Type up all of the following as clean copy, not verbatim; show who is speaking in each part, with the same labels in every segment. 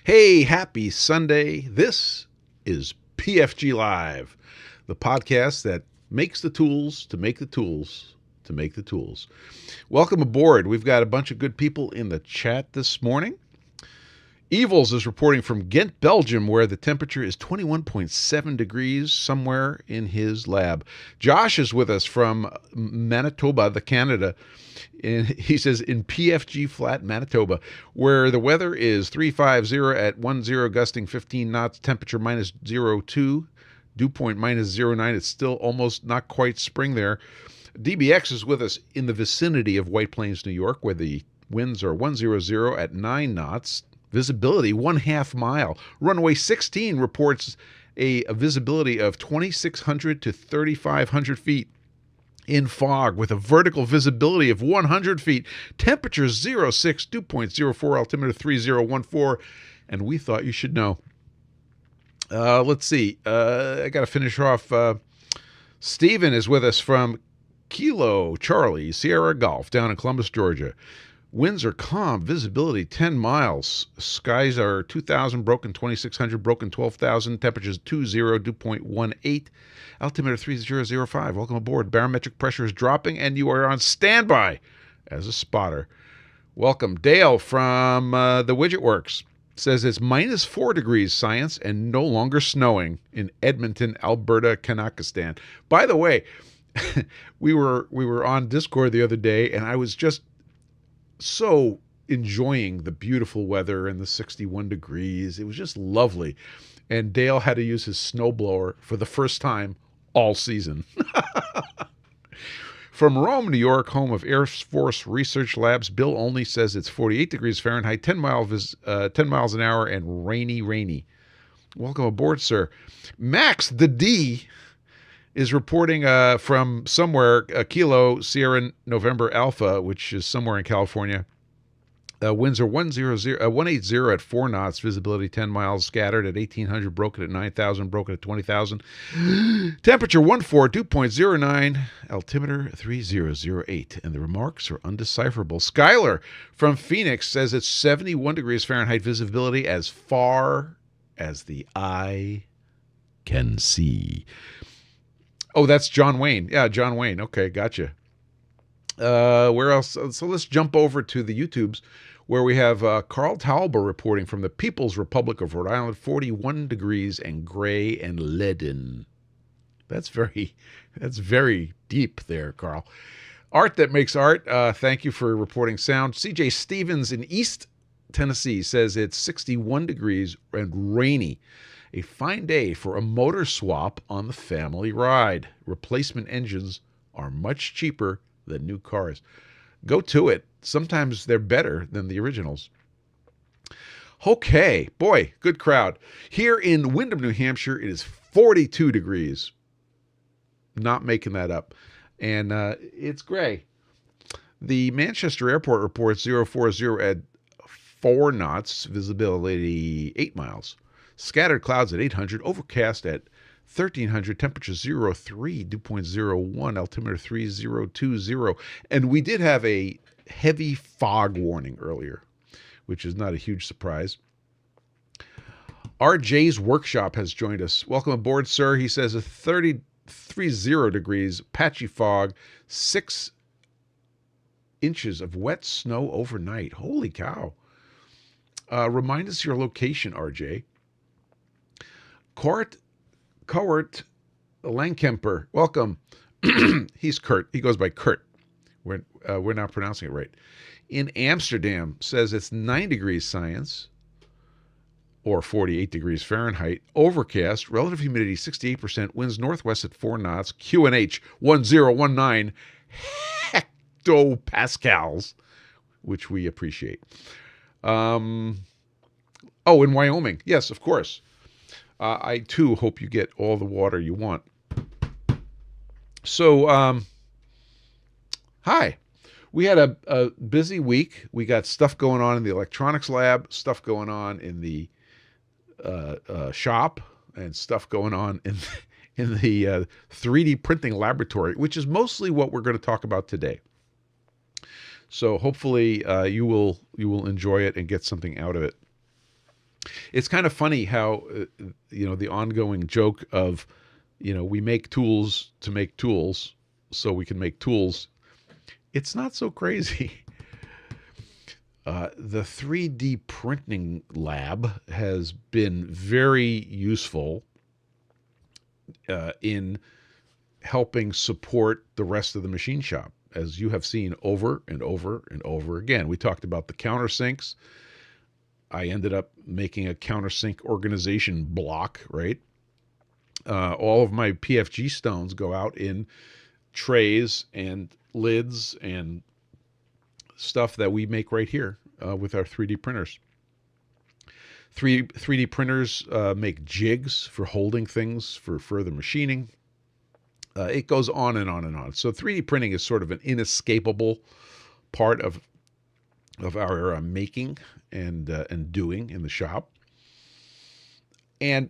Speaker 1: Hey, happy Sunday. This is PFG Live, the podcast that makes the tools to make the tools to make the tools. Welcome aboard. We've got a bunch of good people in the chat this morning. Evils is reporting from Ghent, Belgium, where the temperature is 21.7 degrees somewhere in his lab. Josh is with us from Manitoba, Canada. And he says in PFG Flat, Manitoba, where the weather is 350 at 10, gusting 15 knots, temperature minus 02, dew point minus 09. It's still almost not quite spring there. DBX is with us in the vicinity of White Plains, New York, where the winds are 100 at 9 knots. Visibility 1/2 mile. Runway 16 reports a visibility of 2,600 to 3,500 feet in fog with a vertical visibility of 100 feet. Temperature 06, dew point 04, altimeter 3014, and we thought you should know. Let's see. I got to finish off. Stephen is with us from Kilo Charlie Sierra Golf down in Columbus, Georgia. Winds are calm, visibility 10 miles. Skies are 2,000, broken 2,600, broken 12,000. Temperatures 20, dew point 18, altimeter 3005. Welcome aboard. Barometric pressure is dropping, and you are on standby as a spotter. Welcome. Dale from the Widget Works says it's minus 4 degrees science and no longer snowing in Edmonton, Alberta, Kazakhstan. By the way, we were on Discord the other day, and I was just so enjoying the beautiful weather and the 61 degrees. It was just lovely. And Dale had to use his snowblower for the first time all season. From Rome, New York, home of Air Force Research Labs, Bill Olney says it's 48 degrees Fahrenheit, 10 miles an hour, and rainy. Welcome aboard, sir. Max, the D, is reporting from somewhere, Kilo Sierra November Alpha, which is somewhere in California. Winds are 180 at 4 knots, visibility 10 miles, scattered at 1,800, broken at 9,000, broken at 20,000. Temperature 14, dew point 09, altimeter 3008, and the remarks are undecipherable. Skylar from Phoenix says it's 71 degrees Fahrenheit, visibility as far as the eye can see. Oh, that's John Wayne. Yeah, John Wayne. Okay, gotcha. Where else? So let's jump over to the YouTubes, where we have Carl Tauber reporting from the People's Republic of Rhode Island, 41 degrees and gray and leaden. That's very deep there, Carl. Art that makes art. Thank you for reporting sound. CJ Stevens in East Tennessee says it's 61 degrees and rainy. A fine day for a motor swap on the family ride. Replacement engines are much cheaper than new cars. Go to it. Sometimes they're better than the originals. Okay, boy, good crowd. Here in Windham, New Hampshire, it is 42 degrees. Not making that up. And it's gray. The Manchester Airport reports 040 at 4 knots, visibility 8 miles. Scattered clouds at 800, overcast at 1,300, temperature 03, dew point 01, altimeter 3020. And we did have a heavy fog warning earlier, which is not a huge surprise. RJ's Workshop has joined us. Welcome aboard, sir. He says a 30 degrees, patchy fog, 6 inches of wet snow overnight. Holy cow. Remind us your location, RJ. Cowart Langkemper, welcome. He's Kurt. He goes by Kurt. We're not pronouncing it right. In Amsterdam, says it's 9 degrees science, or 48 degrees Fahrenheit. Overcast, relative humidity 68%, winds northwest at 4 knots. QNH 1019 hectopascals, which we appreciate. In Wyoming, yes, of course. I, too, hope you get all the water you want. So, hi. We had a busy week. We got stuff going on in the electronics lab, stuff going on in the shop, and stuff going on in the 3D printing laboratory, which is mostly what we're going to talk about today. So hopefully you will enjoy it and get something out of it. It's kind of funny how, the ongoing joke of, we make tools to make tools so we can make tools. It's not so crazy. The 3D printing lab has been very useful in helping support the rest of the machine shop, as you have seen over and over and over again. We talked about the countersinks. I ended up making a countersink organization block, right? All of my PFG stones go out in trays and lids and stuff that we make right here with our 3D printers. 3D printers make jigs for holding things for further machining. It goes on and on and on. So 3D printing is sort of an inescapable part of our making and doing in the shop. And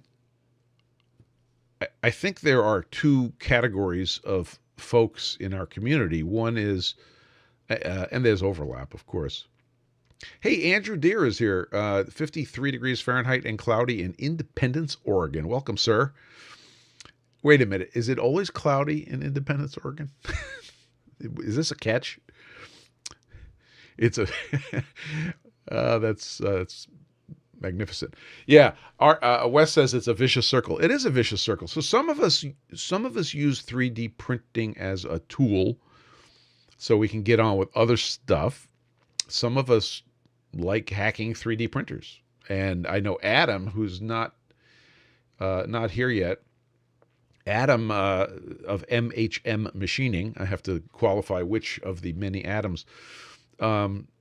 Speaker 1: I think there are two categories of folks in our community. One is, and there's overlap, of course. Hey, Andrew Deere is here, 53 degrees Fahrenheit and cloudy in Independence, Oregon. Welcome, sir. Wait a minute. Is it always cloudy in Independence, Oregon? Is this a catch? It's a that's magnificent. Yeah, our Wes says it's a vicious circle. It is a vicious circle. So some of us use 3D printing as a tool so we can get on with other stuff. Some of us like hacking 3D printers. And I know Adam, who's not here yet. Adam of MHM Machining, I have to qualify which of the many Adams,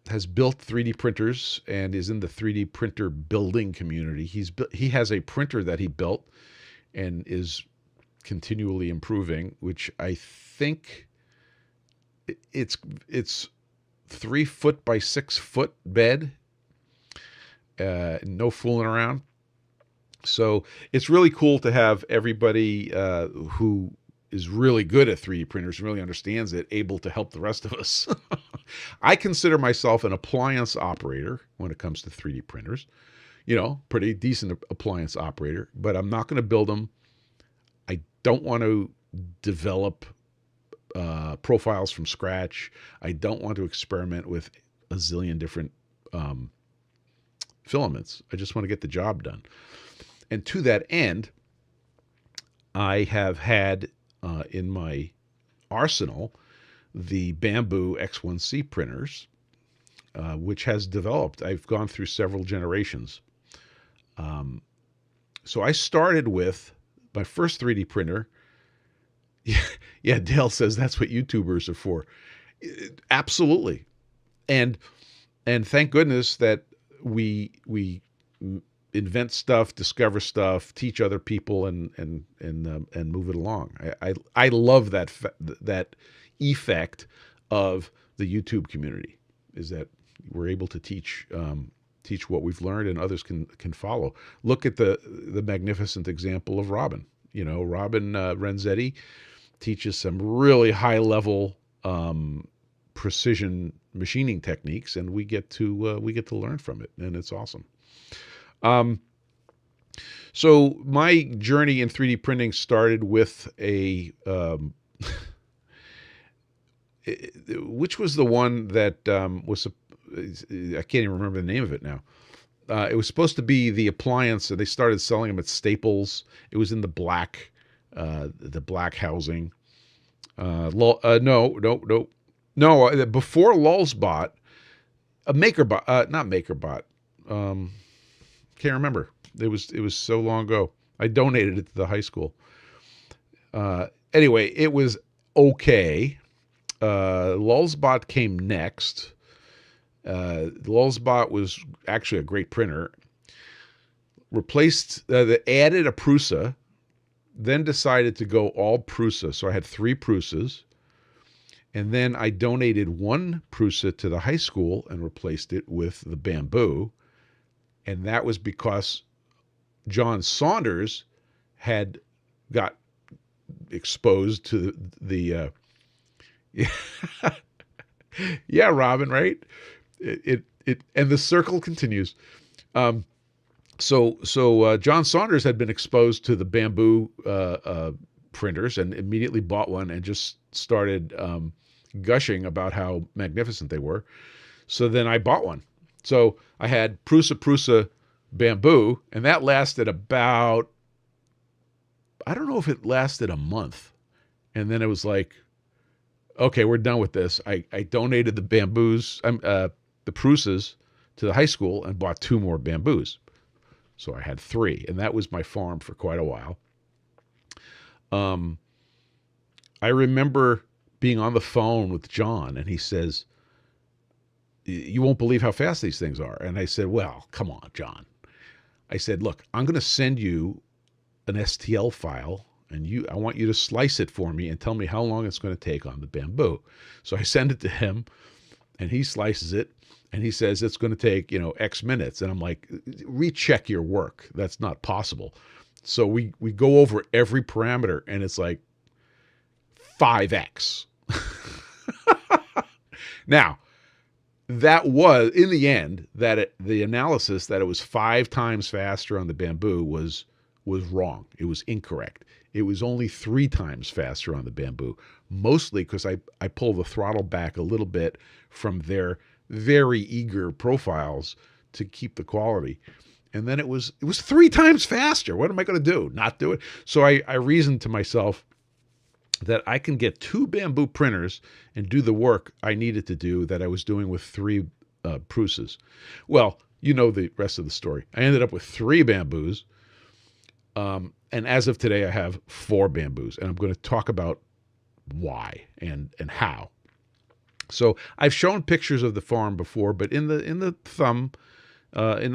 Speaker 1: has built 3D printers and is in the 3D printer building community. He has a printer that he built and is continually improving, which I think it's 3 foot by 6 foot bed. No fooling around. So it's really cool to have everybody who is really good at 3D printers, really understands it, able to help the rest of us. I consider myself an appliance operator when it comes to 3D printers. Pretty decent appliance operator, but I'm not going to build them. I don't want to develop profiles from scratch. I don't want to experiment with a zillion different filaments. I just want to get the job done. And to that end, I have had in my arsenal the Bamboo X1C printers, which has developed. I've gone through several generations. So I started with my first 3D printer. Yeah, Dale says that's what YouTubers are for. Absolutely. And thank goodness that we invent stuff, discover stuff, teach other people, and move it along. I love that effect of the YouTube community, is that we're able to teach what we've learned, and others can follow. Look at the magnificent example of Robin. Robin Renzetti teaches some really high level precision machining techniques, and we get to learn from it, and it's awesome. So my journey in 3D printing started with which was the one that was, I can't even remember the name of it now. It was supposed to be the appliance, and they started selling them at Staples. It was in the black housing. No, before Lulzbot, MakerBot, not MakerBot. Can't remember. It was so long ago. I donated it to the high school. Anyway, it was okay. Lulzbot came next. Lulzbot was actually a great printer. Replaced, added a Prusa, then decided to go all Prusa. So I had 3 Prusas. And then I donated 1 Prusa to the high school and replaced it with the Bamboo. And that was because John Saunders had got exposed to the yeah, Robin, right? It and the circle continues. So John Saunders had been exposed to the bamboo printers and immediately bought one and just started gushing about how magnificent they were. So then I bought one. So I had Prusa bamboo, and that lasted about, I don't know if it lasted a month. And then it was like, okay, we're done with this. I donated the bamboos, the Prusas, to the high school and bought 2 more bamboos. So I had 3, and that was my farm for quite a while. I remember being on the phone with John, and he says, "You won't believe how fast these things are." And I said, "Well, come on, John." I said, "Look, I'm going to send you an STL file, and I want you to slice it for me and tell me how long it's going to take on the bamboo." So I send it to him, and he slices it, and he says it's going to take, X minutes. And I'm like, recheck your work. That's not possible. So we go over every parameter, and it's like 5X. Now, that was, in the end, the analysis that it was 5 times faster on the bamboo was wrong. It was incorrect. It was only 3 times faster on the bamboo, mostly because I pull the throttle back a little bit from their very eager profiles to keep the quality. And then it was 3 times faster. What am I going to do? Not do it? So I reasoned to myself that I can get 2 bamboo printers and do the work I needed to do that I was doing with 3 Prusas. Well, you know the rest of the story. I ended up with 3 bamboos. And as of today, I have 4 bamboos. And I'm going to talk about why and how. So I've shown pictures of the farm before, but in the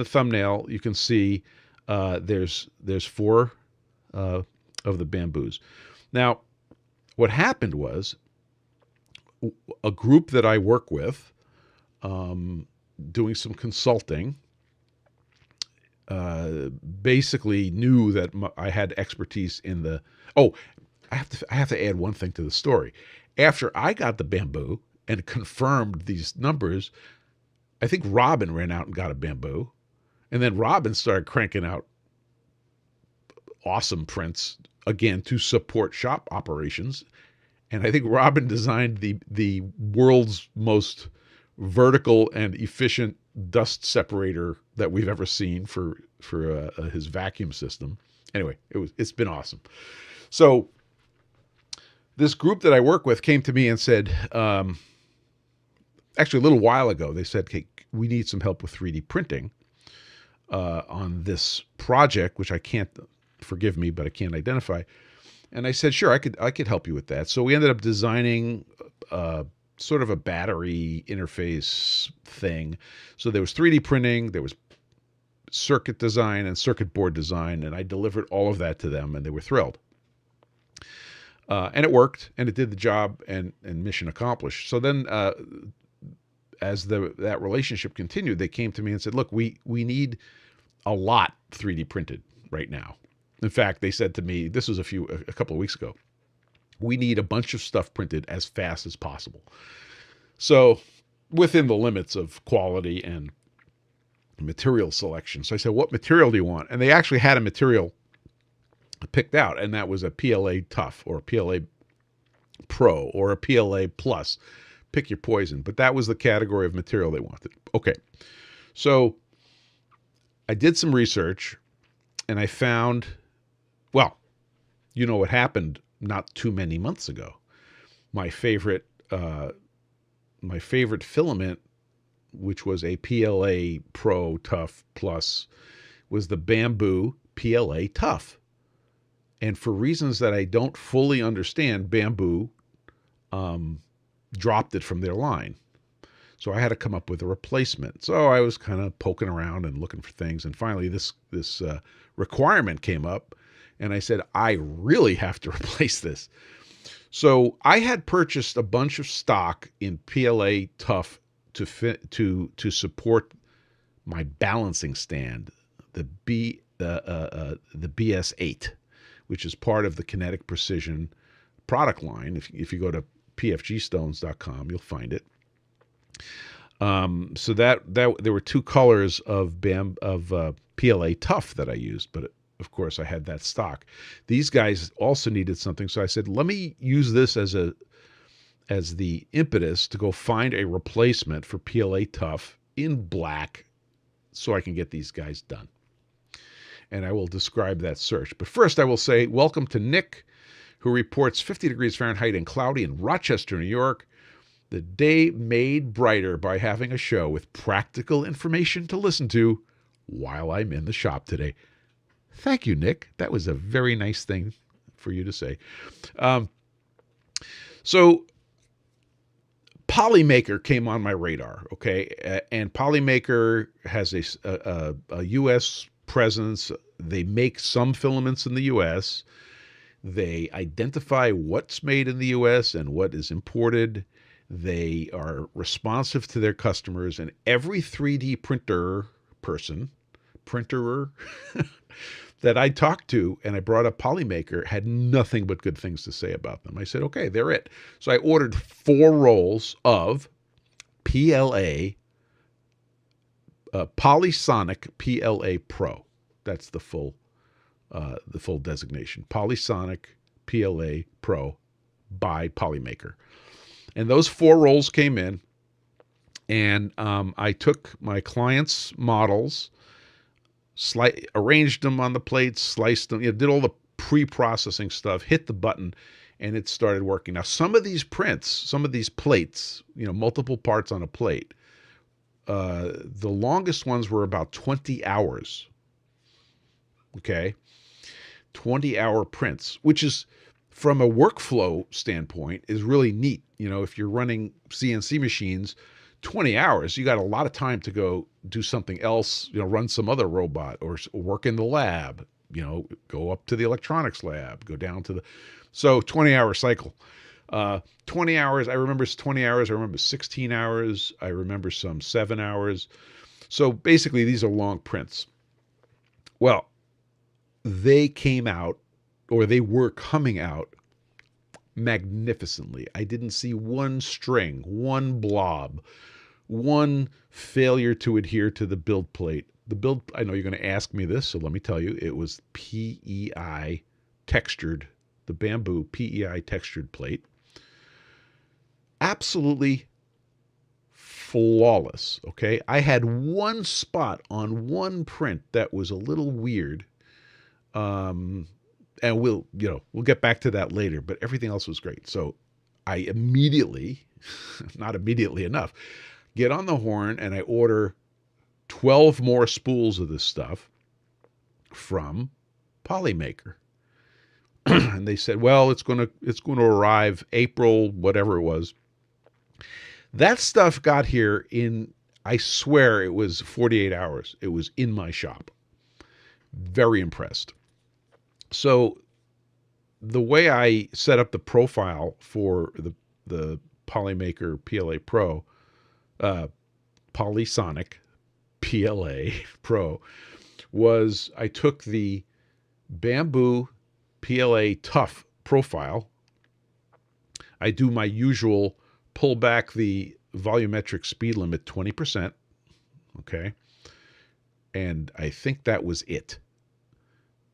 Speaker 1: thumbnail, you can see there's 4 of the bamboos. Now, what happened was a group that I work with, doing some consulting, basically knew that I had expertise in the. Oh, I have to add one thing to the story. After I got the bamboo and confirmed these numbers, I think Robin ran out and got a bamboo, and then Robin started cranking out awesome prints again to support shop operations. And I think Robin designed the world's most vertical and efficient dust separator that we've ever seen for his vacuum system. Anyway, it's been awesome. So this group that I work with came to me and said, actually a little while ago, they said, "Hey, we need some help with 3D printing on this project," which I can't, forgive me, but I can't identify. And I said, "Sure, I could help you with that." So we ended up designing sort of a battery interface thing. So there was 3D printing, there was circuit design and circuit board design, and I delivered all of that to them, and they were thrilled. And it worked, and it did the job, and mission accomplished. So then, as that relationship continued, they came to me and said, "Look, we need a lot 3D printed right now." In fact, they said to me, this was a couple of weeks ago, "We need a bunch of stuff printed as fast as possible." So within the limits of quality and material selection. So I said, "What material do you want?" And they actually had a material picked out, and that was a PLA Tough or a PLA Pro or a PLA Plus. Pick your poison. But that was the category of material they wanted. Okay. So I did some research, and I found, well, you know what happened not too many months ago. My favorite filament, which was a PLA Pro Tough Plus, was the Bamboo PLA Tough. And for reasons that I don't fully understand, Bamboo dropped it from their line. So I had to come up with a replacement. So I was kind of poking around and looking for things. And finally this requirement came up, and I said, I really have to replace this. So I had purchased a bunch of stock in PLA Tough to support my balancing stand, the BS8, which is part of the Kinetic Precision product line. If you go to PFG Stones.com, you'll find it. So that there were two colors of PLA Tough that I used, but of course I had that stock. These guys also needed something, so I said, let me use this as the impetus to go find a replacement for PLA Tough in black so I can get these guys done. And I will describe that search. But first I will say welcome to Nick, who reports 50 degrees Fahrenheit and cloudy in Rochester, New York. The day made brighter by having a show with practical information to listen to while I'm in the shop today. Thank you, Nick. That was a very nice thing for you to say. So Polymaker came on my radar, okay? And Polymaker has a U.S. presence. They make some filaments in the U.S. They identify what's made in the U.S. and what is imported. They are responsive to their customers, and every 3D printerer that I talked to and I brought up Polymaker had nothing but good things to say about them. I said, okay, they're it. So I ordered 4 rolls of PLA, Polysonic PLA Pro. That's the full designation. Polysonic PLA Pro by Polymaker. And those 4 rolls came in, and I took my client's models, arranged them on the plates, sliced them, did all the pre-processing stuff, hit the button, and it started working. Now, some of these prints, some of these plates, multiple parts on a plate, the longest ones were about 20 hours. Okay? 20-hour prints, which is, from a workflow standpoint, is really neat. If you're running CNC machines, 20 hours, you got a lot of time to go do something else, run some other robot or work in the lab, go up to the electronics lab, go down to so 20-hour cycle. 20 hours, I remember 20 hours, I remember 16 hours, I remember some 7 hours. So basically these are long prints. Well, they came out, or they were coming out, magnificently. I didn't see one string, one blob, one failure to adhere to the build plate. The build, I know you're going to ask me this, so let me tell you, it was PEI textured, the bamboo PEI textured plate. Absolutely flawless, okay? I had one spot on one print that was a little weird. And we'll get back to that later, but everything else was great. So I immediately, not immediately enough, get on the horn and I order 12 more spools of this stuff from Polymaker. And they said, well, it's going to arrive April, whatever it was. That stuff got here in, I swear it was 48 hours. It was in my shop. Very impressed. So the way I set up the profile for the Polymaker PLA Pro, Polysonic PLA Pro, was I took the bamboo PLA Tough profile. I do my usual pull back the volumetric speed limit 20%. Okay. And I think that was it.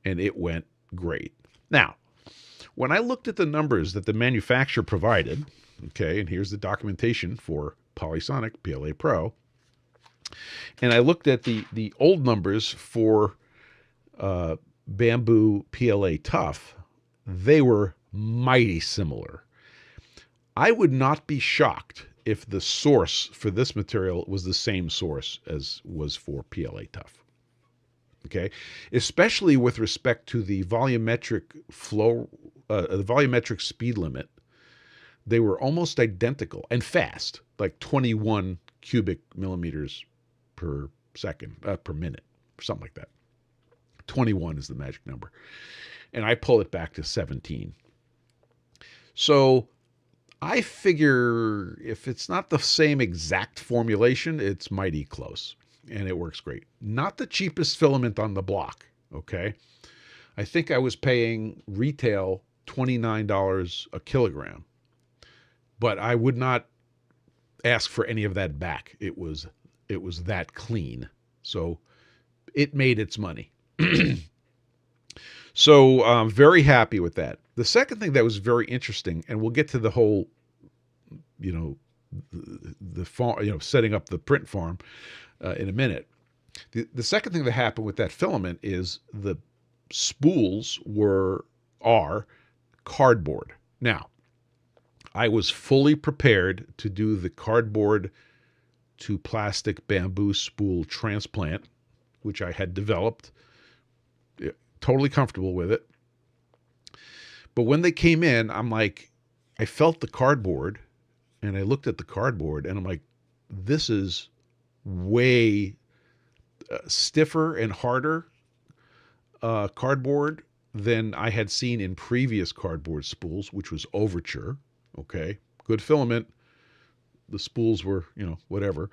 Speaker 1: And it went great. Now, when I looked at the numbers that the manufacturer provided, okay, and here's the documentation for Polysonic PLA Pro, and I looked at the old numbers for bamboo PLA Tough, they were mighty similar. I would not be shocked if the source for this material was the same source as was for PLA Tough. Okay, especially with respect to the volumetric flow, the volumetric speed limit, they were almost identical and fast, like 21 cubic millimeters per second, per minute, something like that. 21 is the magic number. And I pull it back to 17. So I figure if it's not the same exact formulation, it's mighty close. And it works great. Not the cheapest filament on the block, okay? I think I was paying retail $29 a kilogram. But I would not ask for any of that back. It was that clean. So it made its money. So I'm very happy with that. The second thing that was very interesting, and we'll get to the whole, the farm, setting up the print farm in a minute. The second thing that happened with that filament is the spools are cardboard. Now, I was fully prepared to do the cardboard to plastic bamboo spool transplant, which I had developed. Totally comfortable with it. But when they came in, I'm like, I felt the cardboard and I looked at the cardboard and I'm like, this is way stiffer and harder cardboard than I had seen in previous cardboard spools, which was Overture. Okay, good filament. The spools were, whatever.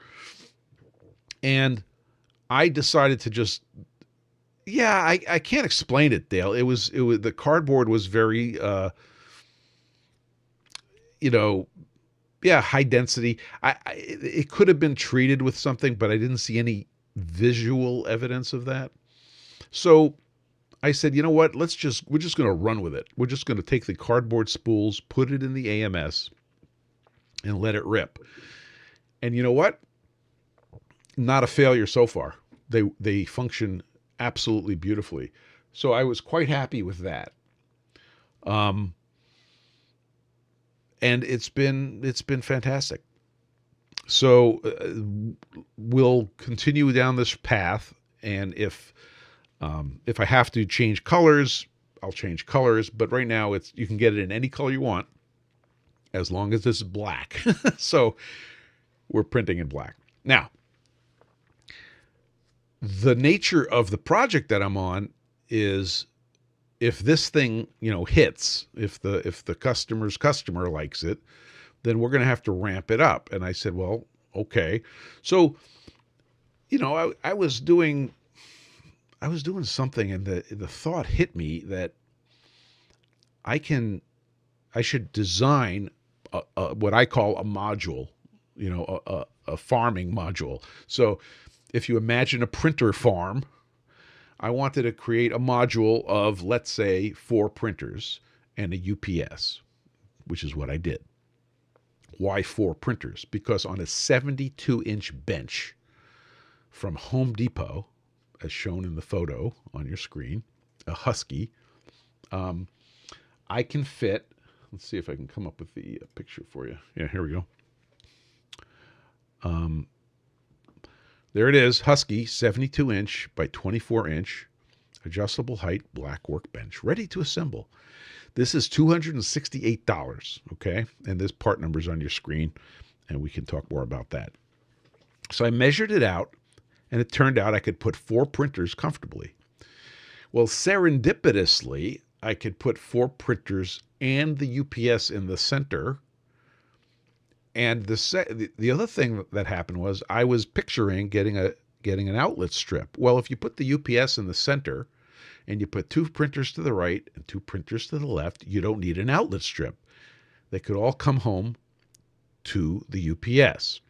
Speaker 1: And I decided to just, I can't explain it, Dale. It was the cardboard was very, high density. It could have been treated with something, but I didn't see any visual evidence of that. So I said, you know what? We're just going to run with it. We're just going to take the cardboard spools, put it in the AMS, and let it rip. And you know what? Not a failure so far. They function absolutely beautifully. So I was quite happy with that. And it's been fantastic. So we'll continue down this path, and if I have to change colors, I'll change colors. But right now, you can get it in any color you want, as long as it's black. So we're printing in black. Now, the nature of the project that I'm on is, if this thing, hits, if the customer's customer likes it, then we're going to have to ramp it up. And I said, well, okay. So, I was doing something, and the thought hit me that I should design what I call a module, a farming module. So if you imagine a printer farm, I wanted to create a module of, let's say, 4 printers and a UPS, which is what I did. Why 4 printers? Because on a 72-inch bench from Home Depot, as shown in the photo on your screen, a Husky, I can fit, let's see if I can come up with the picture for you. Yeah, here we go. There it is, Husky, 72-inch by 24-inch, adjustable height, black workbench, ready to assemble. This is $268, okay? And this part number's on your screen, and we can talk more about that. So I measured it out, and it turned out I could put 4 printers comfortably. Well, serendipitously, I could put 4 printers and the UPS in the center. And the other thing that happened was I was picturing getting an outlet strip. Well, if you put the UPS in the center and you put 2 printers to the right and 2 printers to the left, you don't need an outlet strip. They could all come home to the UPS.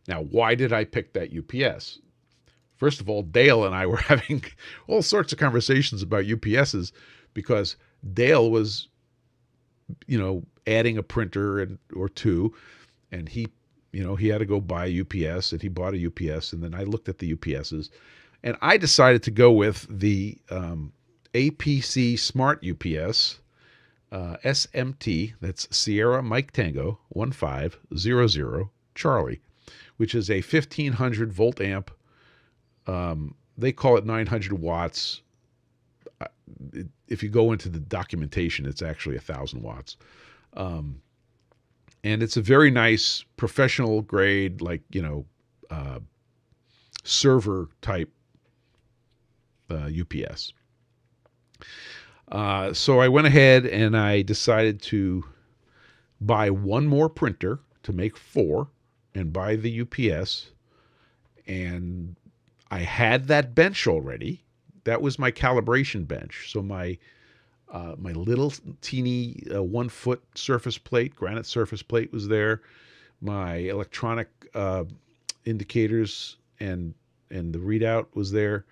Speaker 1: Now, why did I pick that UPS? First of all, Dale and I were having all sorts of conversations about UPSs, because Dale was, adding a printer or 2, and he had to go buy a UPS, and he bought a UPS, and then I looked at the UPSs, and I decided to go with the APC Smart UPS SMT, that's Sierra Mike Tango 1500 Charlie, which is a 1500 volt amp. They call it 900 watts. If you go into the documentation, it's actually 1,000 watts. And it's a very nice professional grade, server type UPS. So I went ahead and I decided to buy 1 more printer to make 4 and buy the UPS. And I had that bench already. That was my calibration bench. So my little teeny 1-foot surface plate, granite surface plate was there. my electronic indicators, and the readout was there.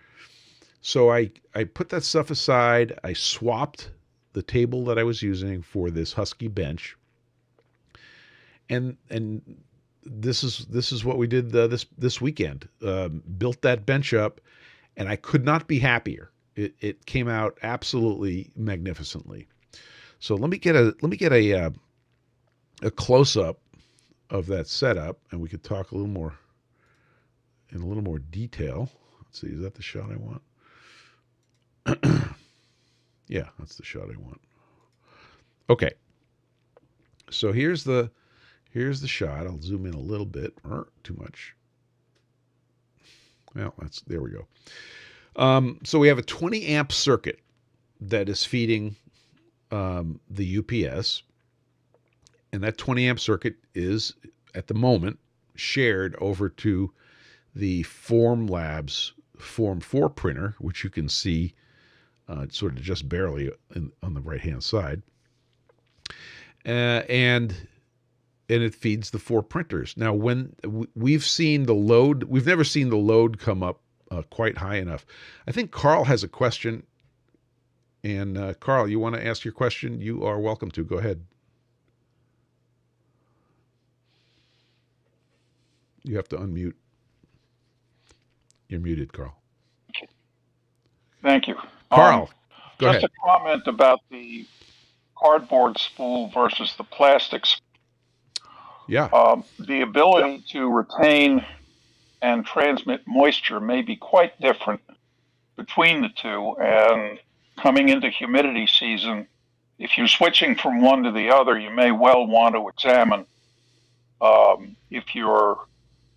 Speaker 1: So I put that stuff aside. I swapped the table that I was using for this Husky bench, and this is what we did this weekend. Built that bench up, and I could not be happier. It came out absolutely magnificently. So let me get a close up of that setup, and we could talk a little more in a little more detail. Let's see, is that the shot I want? Yeah, that's the shot I want. Okay. So here's the shot. I'll zoom in a little bit. Too much. Well, there we go. So we have a 20 amp circuit that is feeding the UPS, and that 20 amp circuit is at the moment shared over to the FormLabs Form 4 printer, which you can see sort of just barely on the right hand side, and it feeds the 4 printers. Now, when we've seen the load, we've never seen the load come up quite high enough. I think Carl has a question, and Carl, you want to ask your question? You are welcome to. Go ahead. You have to unmute. You're muted, Carl.
Speaker 2: Thank you.
Speaker 1: Carl, go ahead.
Speaker 2: Just a comment about the cardboard spool versus the plastics.
Speaker 1: Yeah.
Speaker 2: The ability to retain and transmit moisture may be quite different between the two. And coming into humidity season, if you're switching from one to the other, you may well want to examine if your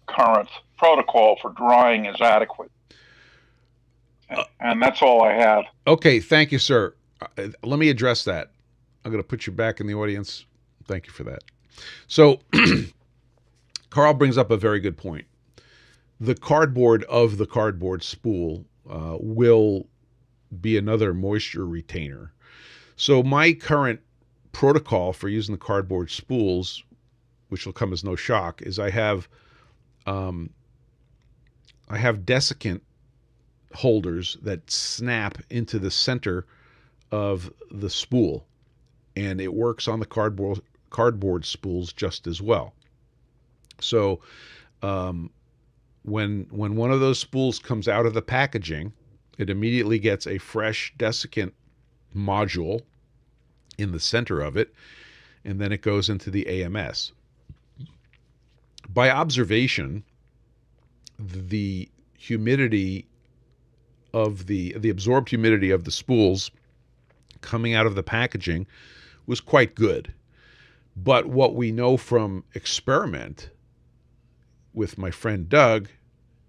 Speaker 2: current protocol for drying is adequate. And that's all I had.
Speaker 1: Okay, thank you, sir. Let me address that. I'm going to put you back in the audience. Thank you for that. So, Carl brings up a very good point. The cardboard of the cardboard spool will be another moisture retainer. So my current protocol for using the cardboard spools, which will come as no shock, is I have desiccant holders that snap into the center of the spool, and it works on the cardboard spools just as well. So when one of those spools comes out of the packaging, it immediately gets a fresh desiccant module in the center of it, and then it goes into the AMS. By observation, the humidity of the absorbed humidity of the spools coming out of the packaging was quite good. But what we know from experiment with my friend Doug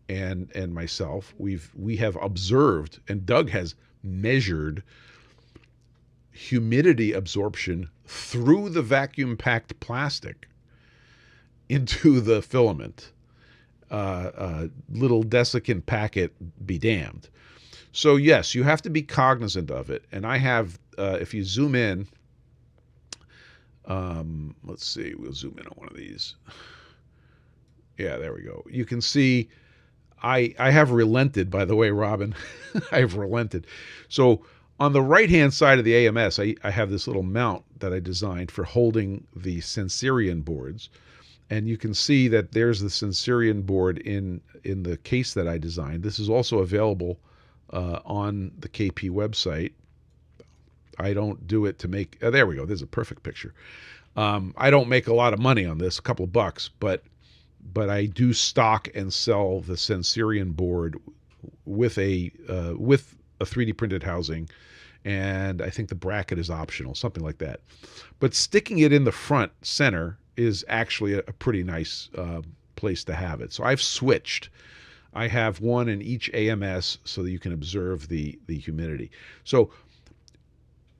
Speaker 1: and myself, we have observed, and Doug has measured humidity absorption through the vacuum packed plastic into the filament. Little desiccant packet be damned. So yes, you have to be cognizant of it. And I have, if you zoom in, let's see, we'll zoom in on one of these. Yeah, there we go. You can see I have relented, by the way, Robin. I have relented. So on the right-hand side of the AMS, I have this little mount that I designed for holding the Sensorion boards. And you can see that there's the Sensorion board in the case that I designed. This is also available on the KP website. I don't do it to make, there we go, there's a perfect picture. I don't make a lot of money on this, a couple of bucks, but I do stock and sell the Sensorion board with a 3D printed housing, and I think the bracket is optional, something like that. But sticking it in the front center is actually a pretty nice place to have it. So I've switched. I have one in each AMS so that you can observe the humidity. So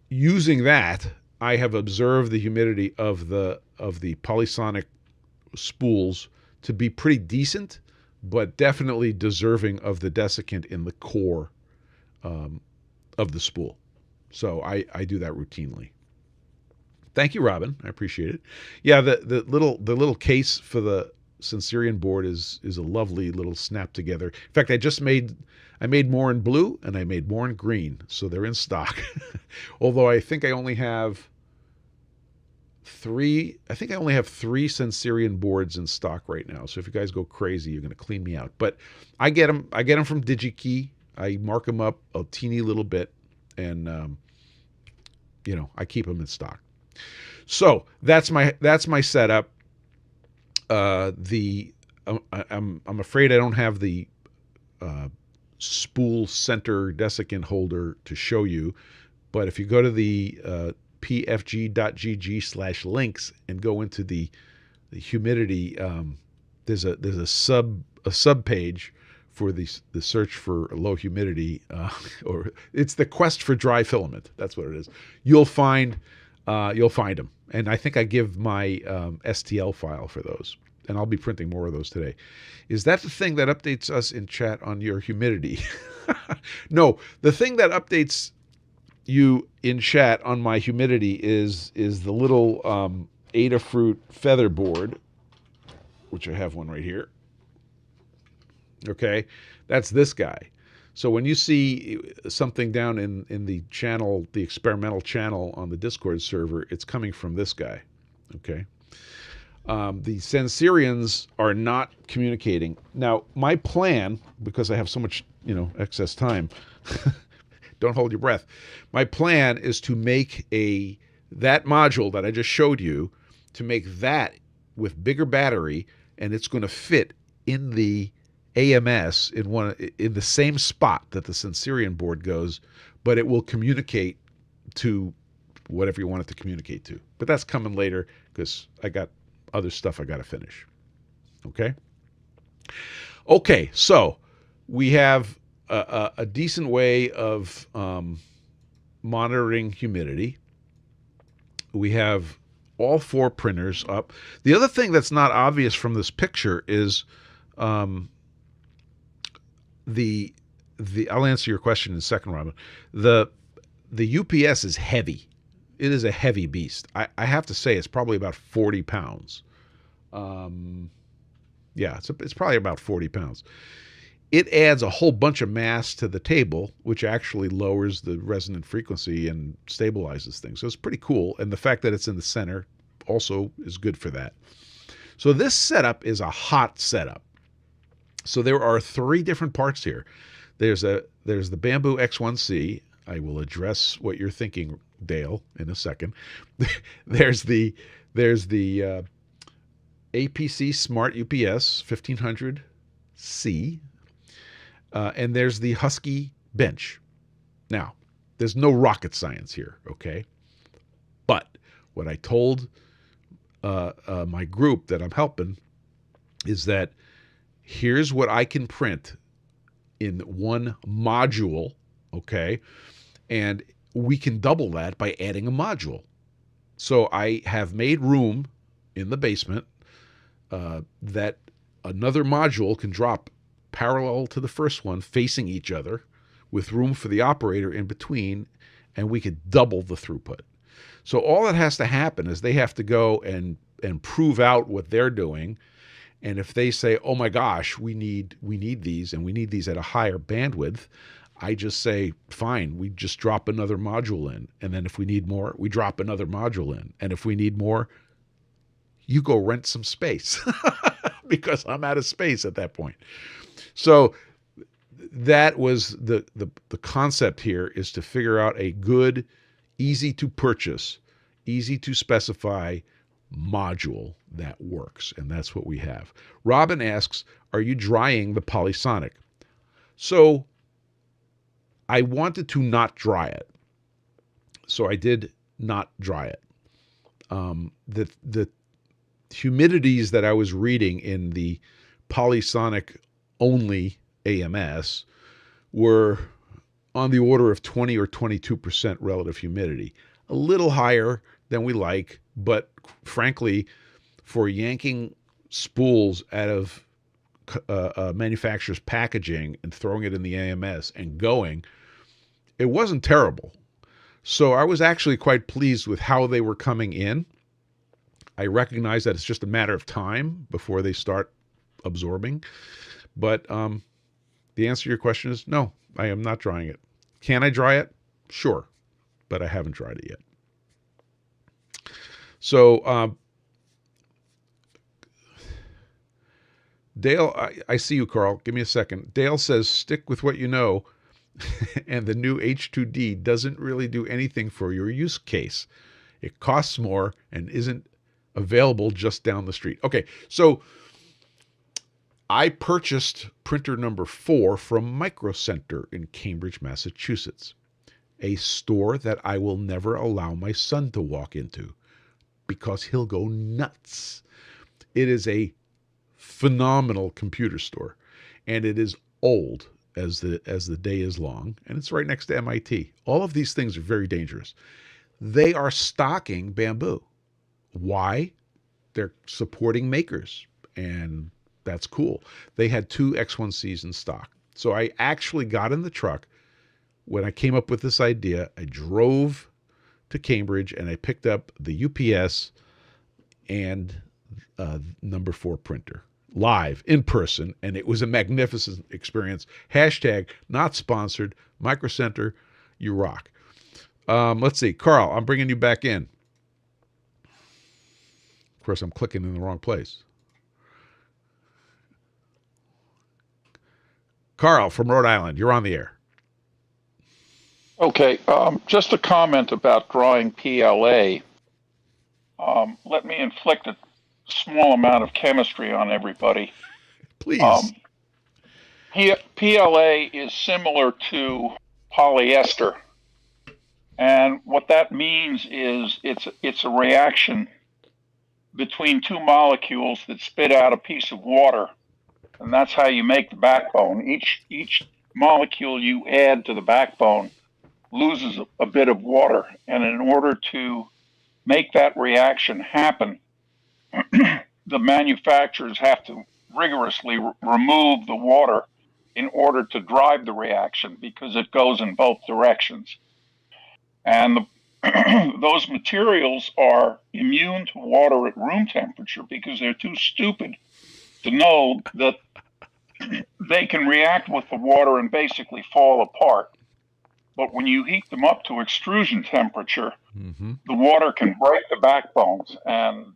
Speaker 1: using that, I have observed the humidity of the Polysonic spools to be pretty decent, but definitely deserving of the desiccant in the core of the spool. So I do that routinely. Thank you, Robin. I appreciate it. Yeah, the little case for the Sensorion board is a lovely little snap together. In fact, I made more in blue and I made more in green, so they're in stock. Although I think I only have three Sensorion boards in stock right now. So if you guys go crazy, you're going to clean me out. But I get them from DigiKey. I mark them up a teeny little bit, and I keep them in stock. So that's my setup. I'm afraid I don't have the spool center desiccant holder to show you, but if you go to the pfg.gg/links and go into the humidity, there's a sub page for the search for low humidity, or it's the quest for dry filament. That's what it is. You'll find them, and I think I give my STL file for those, and I'll be printing more of those today. Is that the thing that updates us in chat on your humidity? No, the thing that updates you in chat on my humidity is the little Adafruit feather board, which I have one right here. Okay, that's this guy. So when you see something down in the channel, the experimental channel on the Discord server, it's coming from this guy. Okay. The Sensorions are not communicating. Now, my plan, because I have so much, excess time, don't hold your breath. My plan is to make that module that I just showed you, to make that with bigger battery, and it's going to fit in the AMS in the same spot that the Sensorion board goes, but it will communicate to whatever you want it to communicate to. But that's coming later because I got other stuff I got to finish. Okay, so we have a decent way of monitoring humidity. We have all four printers up. The other thing that's not obvious from this picture is I'll answer your question in a second, Robin. The UPS is heavy. It is a heavy beast. I have to say it's probably about 40 pounds. It's probably about 40 pounds. It adds a whole bunch of mass to the table, which actually lowers the resonant frequency and stabilizes things. So it's pretty cool. And the fact that it's in the center also is good for that. So this setup is a hot setup. So there are three different parts here. There's the Bamboo X1C. I will address what you're thinking, Dale, in a second. There's the APC Smart UPS 1500C, and there's the Husky Bench. Now, there's no rocket science here, okay? But what I told my group that I'm helping is that here's what I can print in one module, okay? And we can double that by adding a module. So I have made room in the basement that another module can drop parallel to the first one, facing each other, with room for the operator in between, and we could double the throughput. So all that has to happen is they have to go and prove out what they're doing. And if they say, oh my gosh, we need these, and we need these at a higher bandwidth, I just say, fine, we just drop another module in. And then if we need more, we drop another module in. And if we need more, you go rent some space because I'm out of space at that point. So that was the concept here, is to figure out a good, easy to purchase, easy to specify module that works. And that's what we have. Robin asks, are you drying the Polysonic? So I wanted to not dry it. So I did not dry it. The humidities that I was reading in the Polysonic only AMS were on the order of 20 or 22% relative humidity. A little higher than we like, but frankly, for yanking spools out of manufacturer's packaging and throwing it in the AMS and going, it wasn't terrible. So I was actually quite pleased with how they were coming in. I recognize that it's just a matter of time before they start absorbing. But the answer to your question is no, I am not drying it. Can I dry it? Sure, but I haven't dried it yet. So Dale, I see you, Carl. Give me a second. Dale says, stick with what you know, and the new H2D doesn't really do anything for your use case. It costs more and isn't available just down the street. Okay, so I purchased printer number 4 from Micro Center in Cambridge, Massachusetts, a store that I will never allow my son to walk into because he'll go nuts. It is a phenomenal computer store, and it is old as the day is long, and it's right next to MIT. All of these things are very dangerous. They are stocking bamboo. Why? They're supporting makers, and that's cool. They had 2 X1Cs in stock. So I actually got in the truck when I came up with this idea. I drove to Cambridge and I picked up the UPS and number 4 printer live in person, and it was a magnificent experience. Hashtag not sponsored. Micro Center, you rock. Let's see. Carl, I'm bringing you back in. Of course, I'm clicking in the wrong place. Carl from Rhode Island, you're on the air.
Speaker 2: Okay, just a comment about drawing PLA. Let me inflict a small amount of chemistry on everybody.
Speaker 1: Please.
Speaker 2: PLA is similar to polyester, and what that means is it's a reaction between 2 molecules that spit out a piece of water, and that's how you make the backbone. Each molecule you add to the backbone loses a bit of water, and in order to make that reaction happen, the manufacturers have to rigorously remove the water in order to drive the reaction, because it goes in both directions. And those materials are immune to water at room temperature because they're too stupid to know that they can react with the water and basically fall apart. But when you heat them up to extrusion temperature, the water can break the backbones, and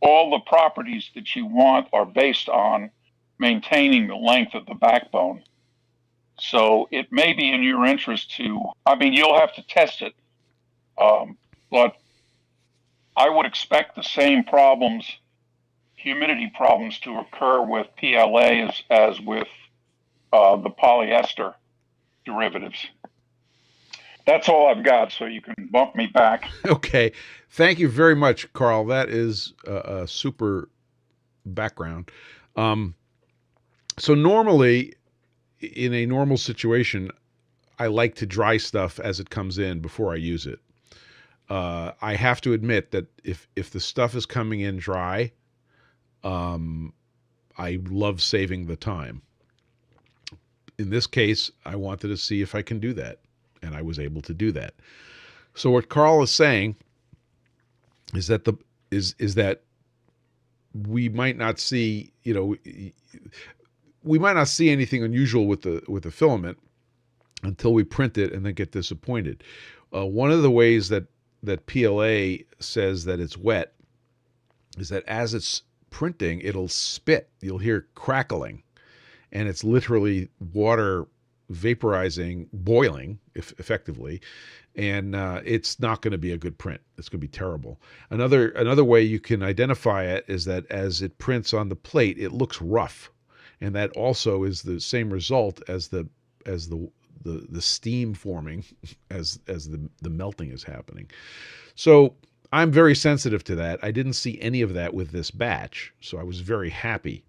Speaker 2: all the properties that you want are based on maintaining the length of the backbone. So it may be in your interest you'll have to test it, but I would expect the same problems, humidity problems, to occur with PLA as with the polyester derivatives. That's all I've got, so you can bump me back.
Speaker 1: Okay. Thank you very much, Carl. That is a super background. So normally, in a normal situation, I like to dry stuff as it comes in before I use it. I have to admit that if the stuff is coming in dry, I love saving the time. In this case, I wanted to see if I can do that, and I was able to do that. So what Carl is saying is that that we might not see, we might not see anything unusual with the filament until we print it and then get disappointed. One of the ways that PLA says that it's wet is that as it's printing, it'll spit. You'll hear crackling, and it's literally water vaporizing, boiling, effectively, and it's not going to be a good print. It's going to be terrible. Another way you can identify it is that as it prints on the plate, it looks rough, and that also is the same result as the steam forming as the melting is happening. So I'm very sensitive to that. I didn't see any of that with this batch, so I was very happy.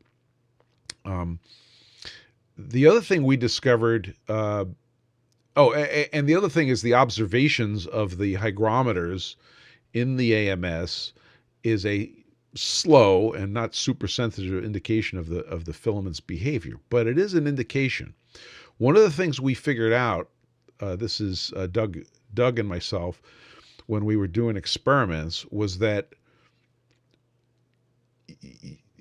Speaker 1: The other thing we discovered, and the other thing is the observations of the hygrometers in the AMS is a slow and not super sensitive indication of the filament's behavior, but it is an indication. One of the things we figured out, this is Doug Doug and myself when we were doing experiments was that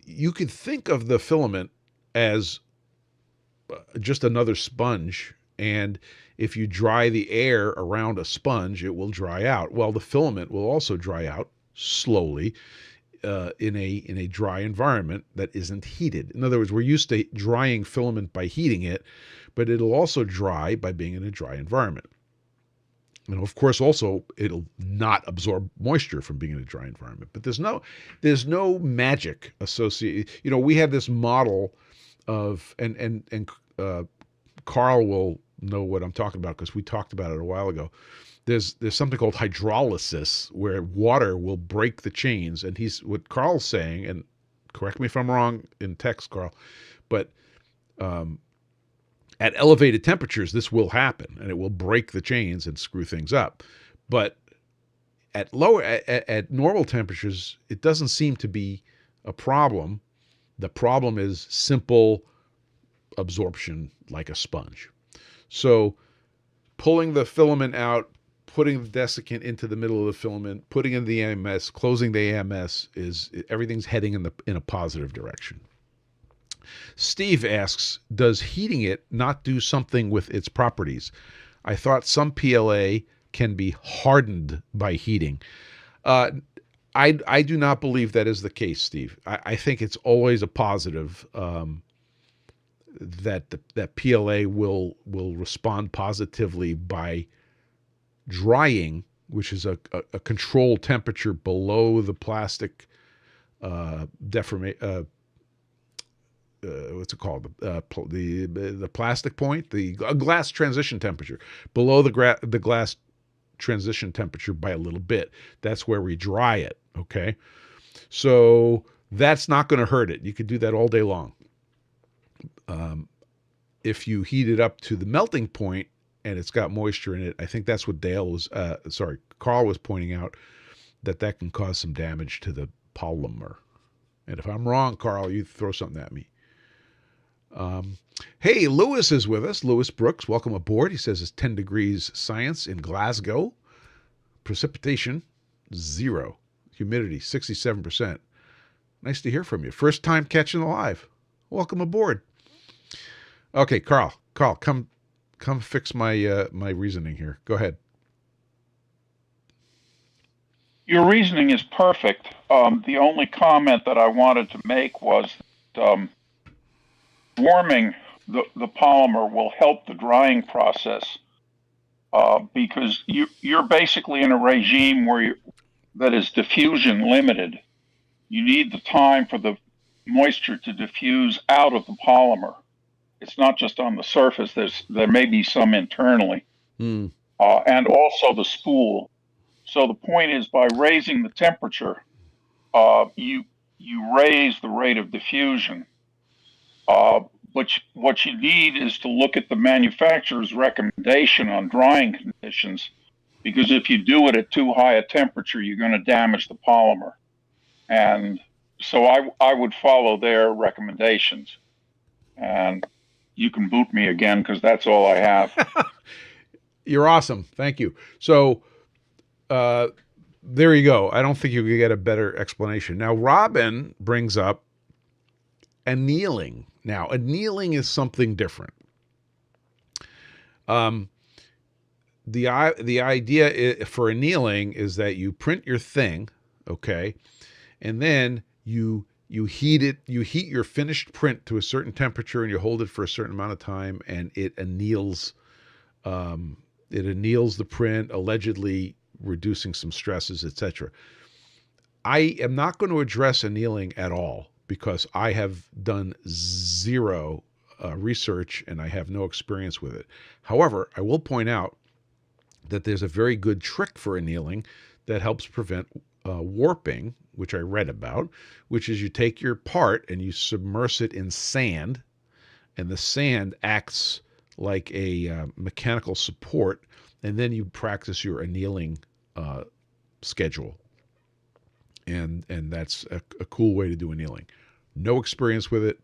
Speaker 1: you could think of the filament as just another sponge, and if you dry the air around a sponge, it will dry out. Well, the filament will also dry out slowly in a dry environment that isn't heated. In other words, we're used to drying filament by heating it, but it'll also dry by being in a dry environment. And of course, also it'll not absorb moisture from being in a dry environment. But there's no magic associated. You know, we had this model of, and Carl will know what I'm talking about because we talked about it a while ago. There's something called hydrolysis where water will break the chains, and what Carl's saying, and correct me if I'm wrong in text, Carl, but at elevated temperatures, this will happen, and it will break the chains and screw things up. But at normal temperatures, it doesn't seem to be a problem. The problem is simple absorption like a sponge. So pulling the filament out, putting the desiccant into the middle of the filament, putting in the AMS, closing the AMS, everything's heading in a positive direction. Steve asks, does heating it not do something with its properties? I thought some PLA can be hardened by heating. I do not believe that is the case, Steve. I think it's always a positive that PLA will respond positively by drying, which is a controlled temperature below the plastic what's it called? The plastic point, the glass transition temperature, below the glass transition temperature by a little bit. That's where we dry it. Okay, so that's not going to hurt it. You could do that all day long. If you heat it up to the melting point and it's got moisture in it, I think that's what Carl was pointing out, that can cause some damage to the polymer. And if I'm wrong, Carl, you throw something at me. Hey, Lewis is with us. Lewis Brooks, welcome aboard. He says it's 10 degrees science in Glasgow. Precipitation, 0. Humidity, 67%. Nice to hear from you. First time catching the live. Welcome aboard. Okay, Carl, come fix my my reasoning here. Go ahead.
Speaker 2: Your reasoning is perfect. The only comment that I wanted to make was warming the polymer will help the drying process because you're basically in a regime that is diffusion limited. You need the time for the moisture to diffuse out of the polymer. It's not just on the surface. There may be some internally, and also the spool. So the point is, by raising the temperature, you raise the rate of diffusion. But what you need is to look at the manufacturer's recommendation on drying conditions, because if you do it at too high a temperature, you're going to damage the polymer. And so I would follow their recommendations. And you can boot me again because that's all I have.
Speaker 1: You're awesome. Thank you. So there you go. I don't think you could get a better explanation. Now, Robin brings up annealing. Now, annealing is something different. The idea for annealing is that you print your thing, okay, and then you heat it. You heat your finished print to a certain temperature, and you hold it for a certain amount of time, and it anneals. It anneals the print, allegedly reducing some stresses, etc. I am not going to address annealing at all because I have done zero research and I have no experience with it. However, I will point out that there's a very good trick for annealing that helps prevent warping, which I read about, which is you take your part and you submerge it in sand, and the sand acts like a mechanical support, and then you practice your annealing schedule. And that's a cool way to do annealing. No experience with it.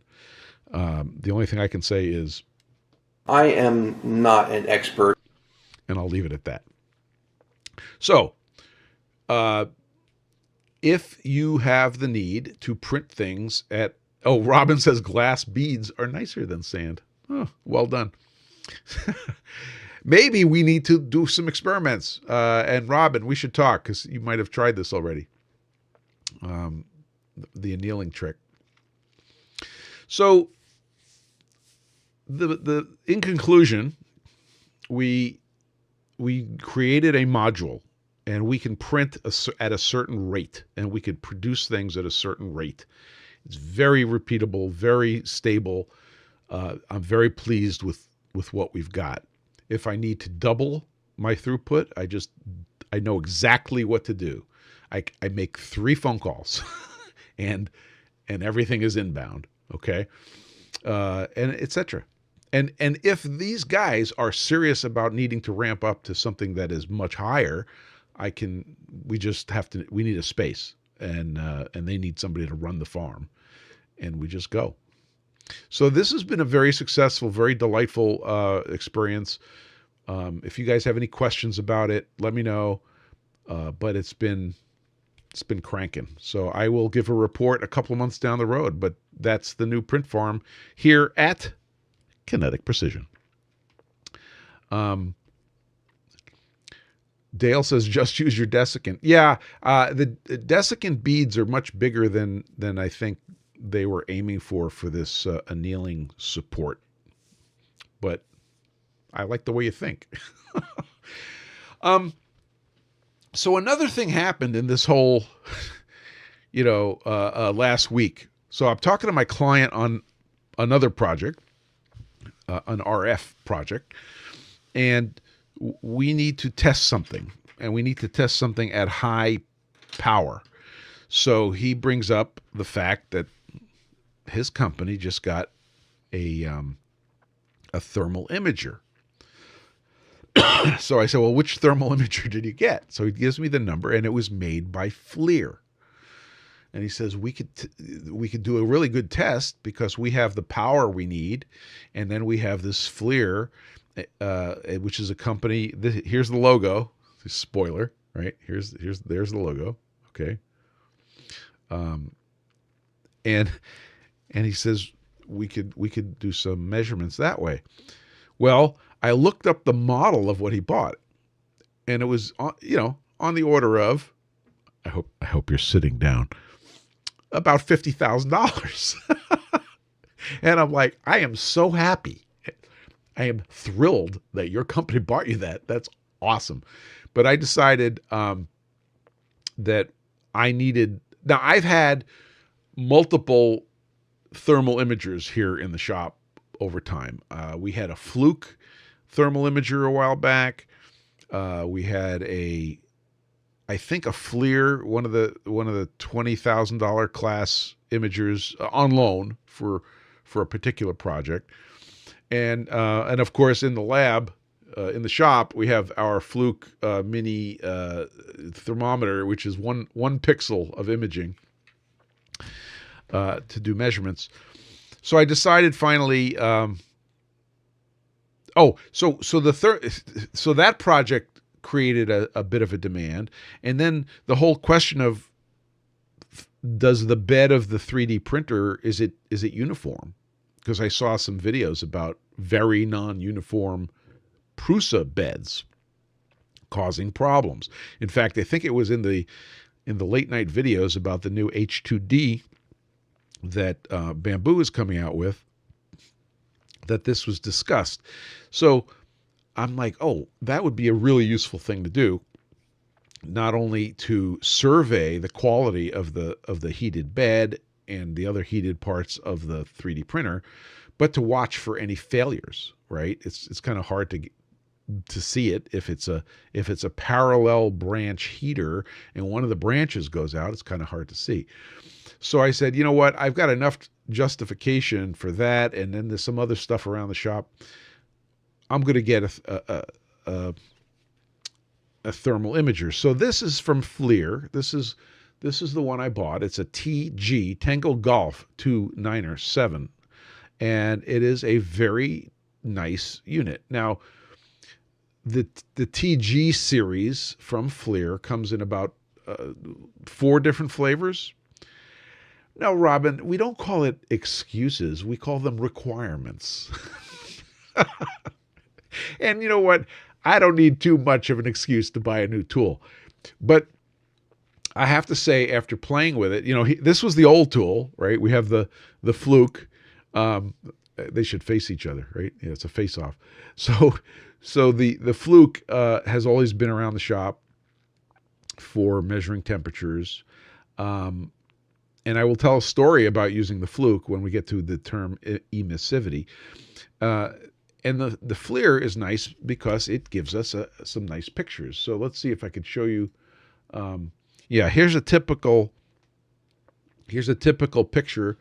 Speaker 1: The only thing I can say is
Speaker 3: I am not an expert.
Speaker 1: And I'll leave it at that. So, if you have the need to print things at, oh, Robin says glass beads are nicer than sand. Oh, well done. Maybe we need to do some experiments. And Robin, we should talk because you might have tried this already. The annealing trick. So, in conclusion, we created a module, and we can print at a certain rate, and we could produce things at a certain rate. It's very repeatable, very stable. I'm very pleased with what we've got. If I need to double my throughput, I know exactly what to do. I make 3 phone calls, and everything is inbound. Okay, and etc. And if these guys are serious about needing to ramp up to something that is much higher, we need a space, and they need somebody to run the farm, and we just go. So this has been a very successful, very delightful experience. If you guys have any questions about it, let me know. But it's been cranking. So I will give a report a couple of months down the road, but that's the new print farm here at Kinetic Precision. Dale says, just use your desiccant. Yeah, the desiccant beads are much bigger than I think they were aiming for this annealing support. But I like the way you think. So another thing happened in this whole, last week. So I'm talking to my client on another project, an RF project, and we need to test something, and we need to test something at high power. So he brings up the fact that his company just got a thermal imager. So I said, well, which thermal imager did you get? So he gives me the number, and it was made by FLIR. And he says, we could do a really good test because we have the power we need, and then we have this FLIR, which is a company. Here's the logo. Spoiler, right? There's the logo. Okay. And he says we could do some measurements that way. Well, I looked up the model of what he bought, and it was on the order of, I hope you're sitting down, about $50,000. And I'm like, I am so happy. I am thrilled that your company bought you that. That's awesome. But I decided that I needed. Now, I've had multiple thermal imagers here in the shop over time. We had a Fluke thermal imager a while back. We had I think a FLIR, one of the $20,000 class imagers on loan for a particular project, and of course in the lab, in the shop, we have our Fluke mini thermometer, which is one pixel of imaging to do measurements. So I decided finally. So that project created a bit of a demand, and then the whole question of, does the bed of the 3D printer, is it uniform? Because I saw some videos about very non-uniform Prusa beds causing problems. In fact, I think it was in the late night videos about the new H2D that Bamboo is coming out with, that this was discussed. So I'm like, oh, that would be a really useful thing to do, not only to survey the quality of the heated bed and the other heated parts of the 3D printer, but to watch for any failures, right? It's kind of hard to see it if it's a parallel branch heater and one of the branches goes out. It's kind of hard to see. So I said, you know what? I've got enough justification for that, and then there's some other stuff around the shop. I'm going to get a thermal imager. So this is from FLIR. This is the one I bought. It's a TG, Tango Golf 29er7, and it is a very nice unit. Now, the TG series from FLIR comes in about 4 different flavors. Now, Robin, we don't call it excuses. We call them requirements. And you know what? I don't need too much of an excuse to buy a new tool. But I have to say, after playing with it, this was the old tool, right? We have the Fluke. They should face each other, right? Yeah, it's a face-off. So the Fluke has always been around the shop for measuring temperatures. And I will tell a story about using the Fluke when we get to the term emissivity. And the FLIR is nice because it gives us some nice pictures. So let's see if I could show you. Here's a typical picture.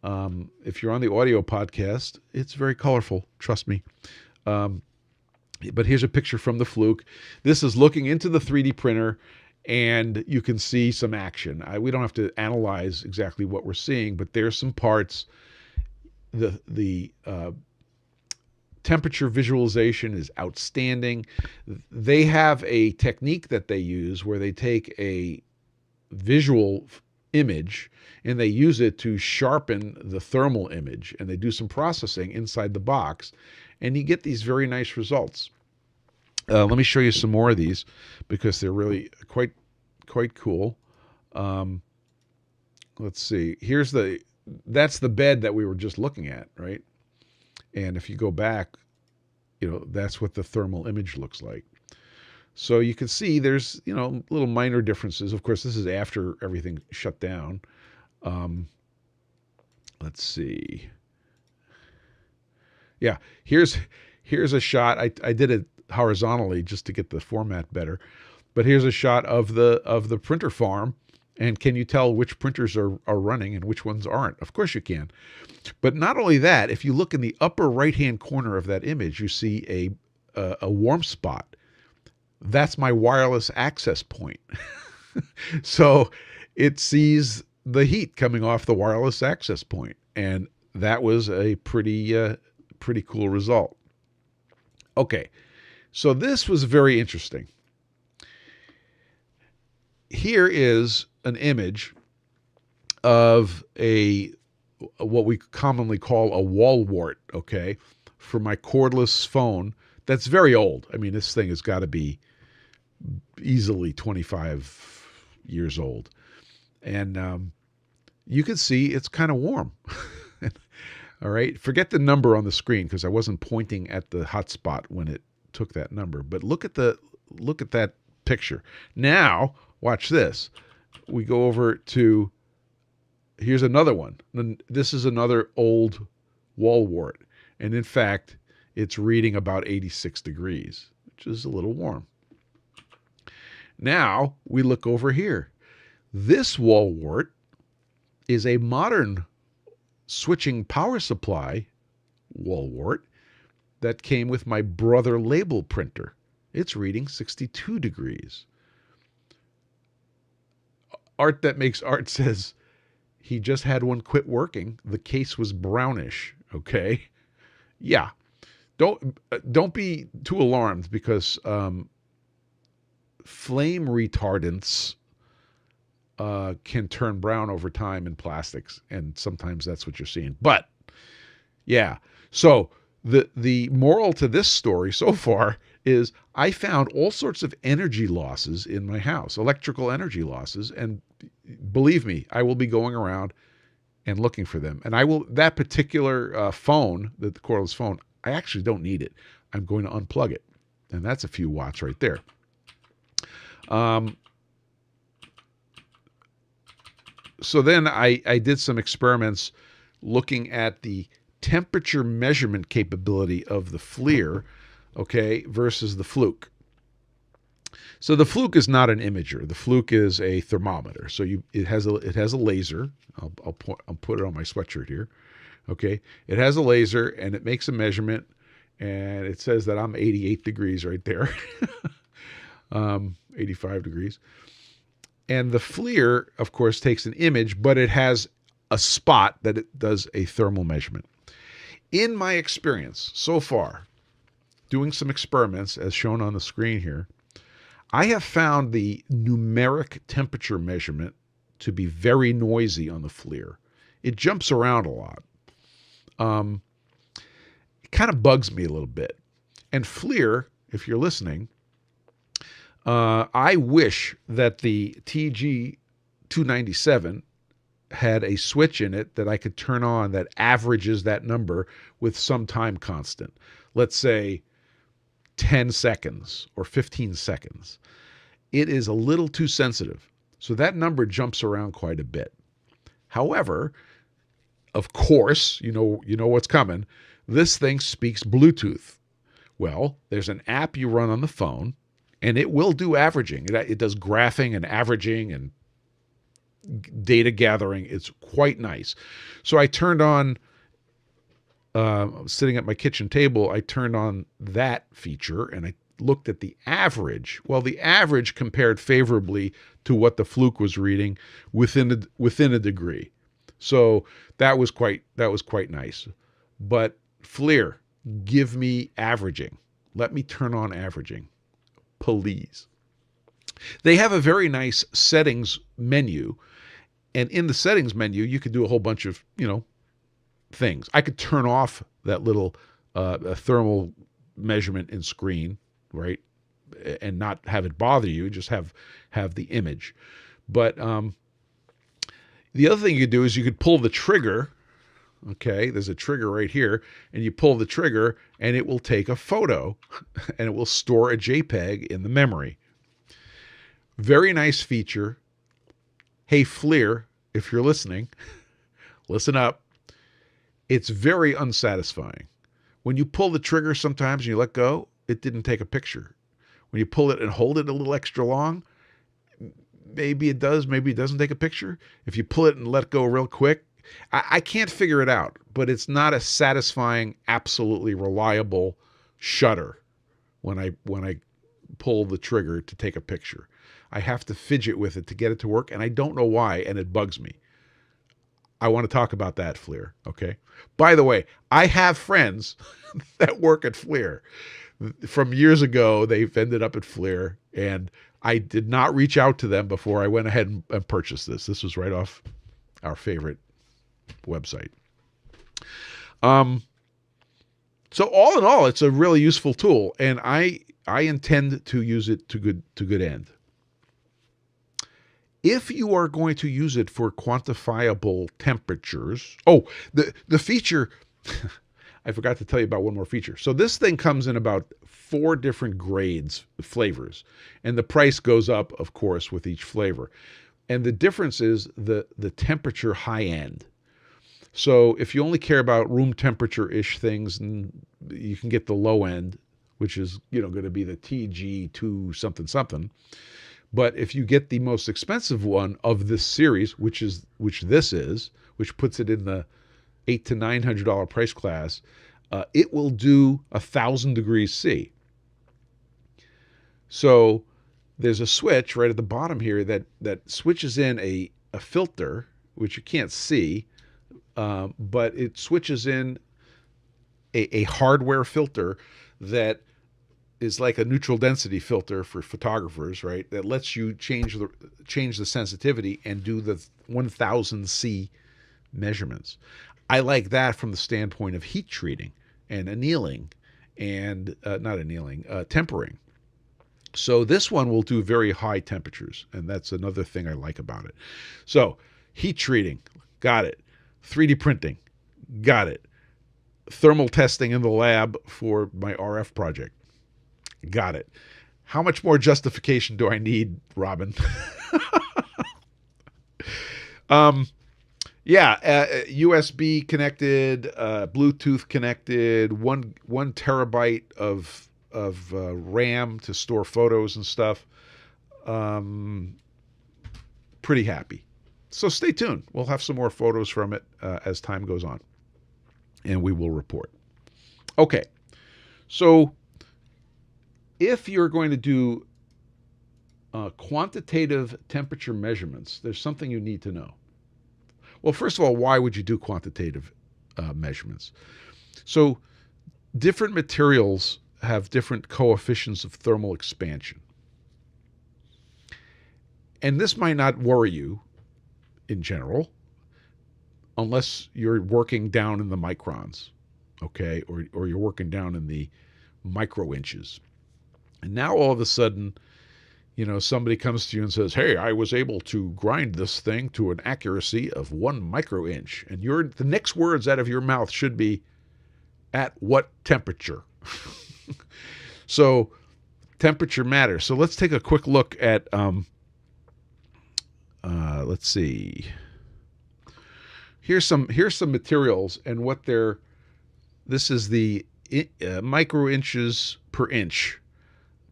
Speaker 1: If you're on the audio podcast, it's very colorful. Trust me. But here's a picture from the Fluke. This is looking into the 3D printer, and you can see some action. We don't have to analyze exactly what we're seeing, but there's some parts. The temperature visualization is outstanding. They have a technique that they use where they take a visual image and they use it to sharpen the thermal image, and they do some processing inside the box, and you get these very nice results. Let me show you some more of these because they're really quite cool. Let's see. That's the bed that we were just looking at, right? And if you go back, that's what the thermal image looks like. So you can see there's, little minor differences. Of course, this is after everything shut down. Let's see. Yeah, here's a shot. I did it horizontally just to get the format better. But here's a shot of the printer farm. And can you tell which printers are running and which ones aren't? Of course you can. But not only that, if you look in the upper right-hand corner of that image, you see a warm spot. That's my wireless access point. So it sees the heat coming off the wireless access point. And that was a pretty cool result. Okay, so this was very interesting. Here is an image of what we commonly call a wall wart, okay, for my cordless phone. That's very old. I mean, this thing has got to be easily 25 years old. And you can see it's kind of warm. All right, forget the number on the screen because I wasn't pointing at the hot spot when it took that number. But look at that picture. Now, watch this. We go over to, here's another one. This is another old wall wart. And in fact, it's reading about 86 degrees, which is a little warm. Now we look over here. This wall wart is a modern switching power supply wall wart that came with my Brother label printer. It's reading 62 degrees. Art That Makes Art says he just had one quit working. The case was brownish. Okay. Yeah. Don't be too alarmed because flame retardants can turn brown over time in plastics, and sometimes that's what you're seeing. But yeah, so the moral to this story so far is I found all sorts of energy losses in my house, electrical energy losses, and believe me, I will be going around and looking for them. And that particular phone, the cordless phone, I actually don't need it. I'm going to unplug it, and that's a few watts right there. So then I did some experiments looking at the temperature measurement capability of the FLIR, okay, versus the Fluke. So the Fluke is not an imager. The Fluke is a thermometer. So it has a laser. I'll put it on my sweatshirt here. Okay, it has a laser and it makes a measurement, and it says that I'm 88 degrees right there, 85 degrees. And the FLIR, of course, takes an image, but it has a spot that it does a thermal measurement. In my experience so far, doing some experiments, as shown on the screen here, I have found the numeric temperature measurement to be very noisy on the FLIR. It jumps around a lot. It kind of bugs me a little bit. And FLIR, if you're listening, I wish that the TG297 had a switch in it that I could turn on that averages that number with some time constant. Let's say 10 seconds or 15 seconds. It is a little too sensitive. So that number jumps around quite a bit. However, of course, you know what's coming. This thing speaks Bluetooth. Well, there's an app you run on the phone, and it will do averaging. It does graphing and averaging and data gathering. It's quite nice. So I turned on, sitting at my kitchen table, I turned on that feature and I looked at the average. Well, the average compared favorably to what the Fluke was reading within a degree. So that was quite nice. But FLIR, give me averaging. Let me turn on averaging, please. They have a very nice settings menu, and in the settings menu, you could do a whole bunch of things. I could turn off that little thermal measurement in screen, right, and not have it bother you. Just have the image. But the other thing you could do is you could pull the trigger. Okay, there's a trigger right here, and you pull the trigger, and it will take a photo, and it will store a JPEG in the memory. Very nice feature. Hey, FLIR, if you're listening, listen up. It's very unsatisfying. When you pull the trigger sometimes and you let go, it didn't take a picture. When you pull it and hold it a little extra long, maybe it does, maybe it doesn't take a picture. If you pull it and let go real quick, I can't figure it out, but it's not a satisfying, absolutely reliable shutter when I pull the trigger to take a picture. I have to fidget with it to get it to work, and I don't know why, and it bugs me. I want to talk about that, FLIR, okay? By the way, I have friends that work at FLIR. From years ago, they've ended up at FLIR, and I did not reach out to them before I went ahead and purchased this. This was right off our favorite website. So all in all, it's a really useful tool, and I intend to use it to good end. If you are going to use it for quantifiable temperatures, the feature, I forgot to tell you about one more feature. So this thing comes in about 4 different flavors, and the price goes up, of course, with each flavor. And the difference is the temperature high end. So if you only care about room temperature-ish things, you can get the low end, which is going to be the TG2 something something. But if you get the most expensive one of this series, which puts it in the $800 to $900 price class, it will do 1,000 degrees C. So there's a switch right at the bottom here that switches in a filter, which you can't see, but it switches in a hardware filter that is like a neutral density filter for photographers, right? That lets you change the sensitivity and do the 1000 C measurements. I like that from the standpoint of heat treating and annealing and tempering. So this one will do very high temperatures, and that's another thing I like about it. So heat treating, got it. 3D printing, got it. Thermal testing in the lab for my RF project, got it. How much more justification do I need, Robin? USB connected, Bluetooth connected, one terabyte of RAM to store photos and stuff. Pretty happy. So stay tuned. We'll have some more photos from it as time goes on, and we will report. Okay, so if you're going to do quantitative temperature measurements, there's something you need to know. Well, first of all, why would you do quantitative measurements? So different materials have different coefficients of thermal expansion. And this might not worry you in general, unless you're working down in the microns, okay, or you're working down in the micro inches. And now all of a sudden, somebody comes to you and says, hey, I was able to grind this thing to an accuracy of 1 micro inch. And the next words out of your mouth should be, at what temperature? So temperature matters. So let's take a quick look at, let's see. Here's some materials and what this is the micro inches per inch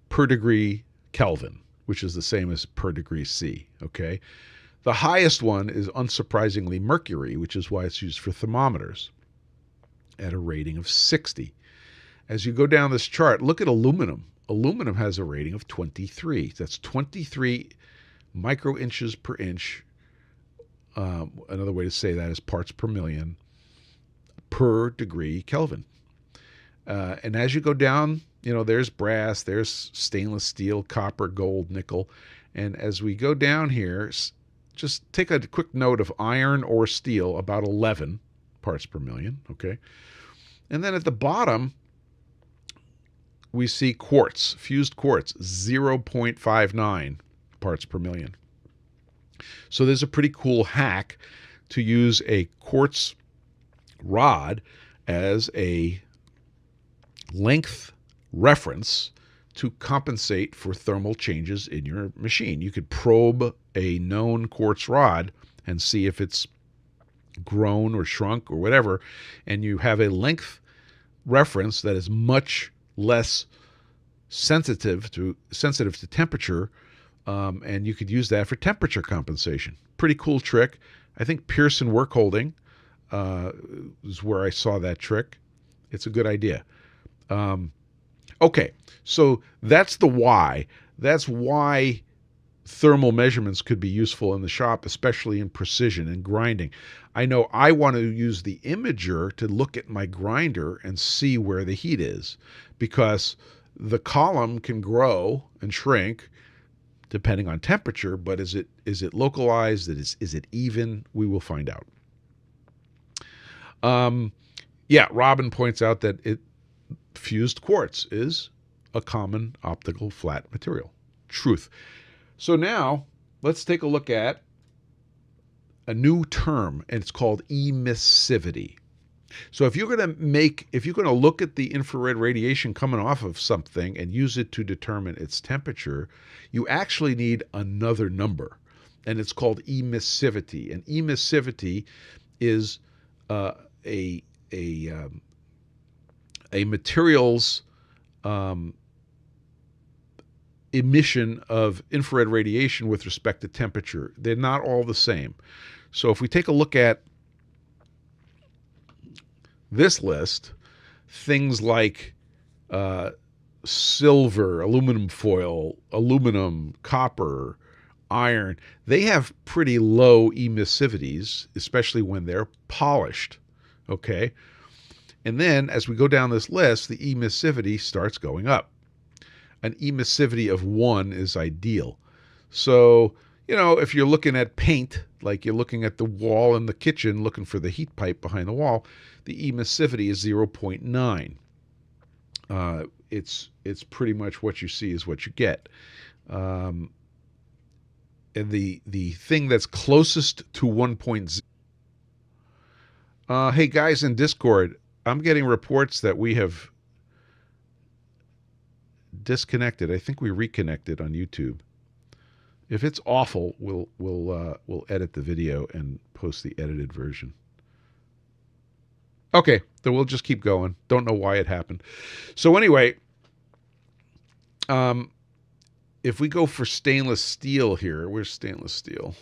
Speaker 1: per degree Kelvin, which is the same as per degree C, okay? The highest one is unsurprisingly mercury, which is why it's used for thermometers, at a rating of 60. As you go down this chart, look at aluminum. Aluminum has a rating of 23. That's 23 micro inches per inch. Another way to say that is parts per million per degree Kelvin. And as you go down, there's brass, there's stainless steel, copper, gold, nickel. And as we go down here, just take a quick note of iron or steel, about 11 parts per million, okay? And then at the bottom, we see quartz, fused quartz, 0.59 parts per million. So there's a pretty cool hack to use a quartz rod as a length reference to compensate for thermal changes in your machine. You could probe a known quartz rod and see if it's grown or shrunk or whatever, and you have a length reference that is much less sensitive to temperature, and you could use that for temperature compensation. Pretty cool trick. I think Pearson Work Holding is where I saw that trick. It's a good idea. Okay, so that's the why. That's why thermal measurements could be useful in the shop, especially in precision and grinding. I know I want to use the imager to look at my grinder and see where the heat is, because the column can grow and shrink depending on temperature, but is it localized? Is it even? We will find out. Yeah, Robin points out that fused quartz is a common optical flat material. Truth. So now let's take a look at a new term, and it's called emissivity. So if you're going to look at the infrared radiation coming off of something and use it to determine its temperature, you actually need another number, and it's called emissivity. And emissivity is a material's emission of infrared radiation with respect to temperature. They're not all the same. So if we take a look at this list, things like silver, aluminum foil, aluminum, copper, iron, they have pretty low emissivities, especially when they're polished, okay? And then as we go down this list, the emissivity starts going up. An emissivity of 1 is ideal. So, if you're looking at paint, like you're looking at the wall in the kitchen, looking for the heat pipe behind the wall, the emissivity is 0.9. It's pretty much what you see is what you get. And the thing that's closest to 1.0. Hey guys in Discord, I'm getting reports that we have disconnected. I think we reconnected on YouTube. If it's awful, we'll edit the video and post the edited version. Okay, then we'll just keep going. Don't know why it happened. So anyway, if we go for stainless steel here, where's stainless steel?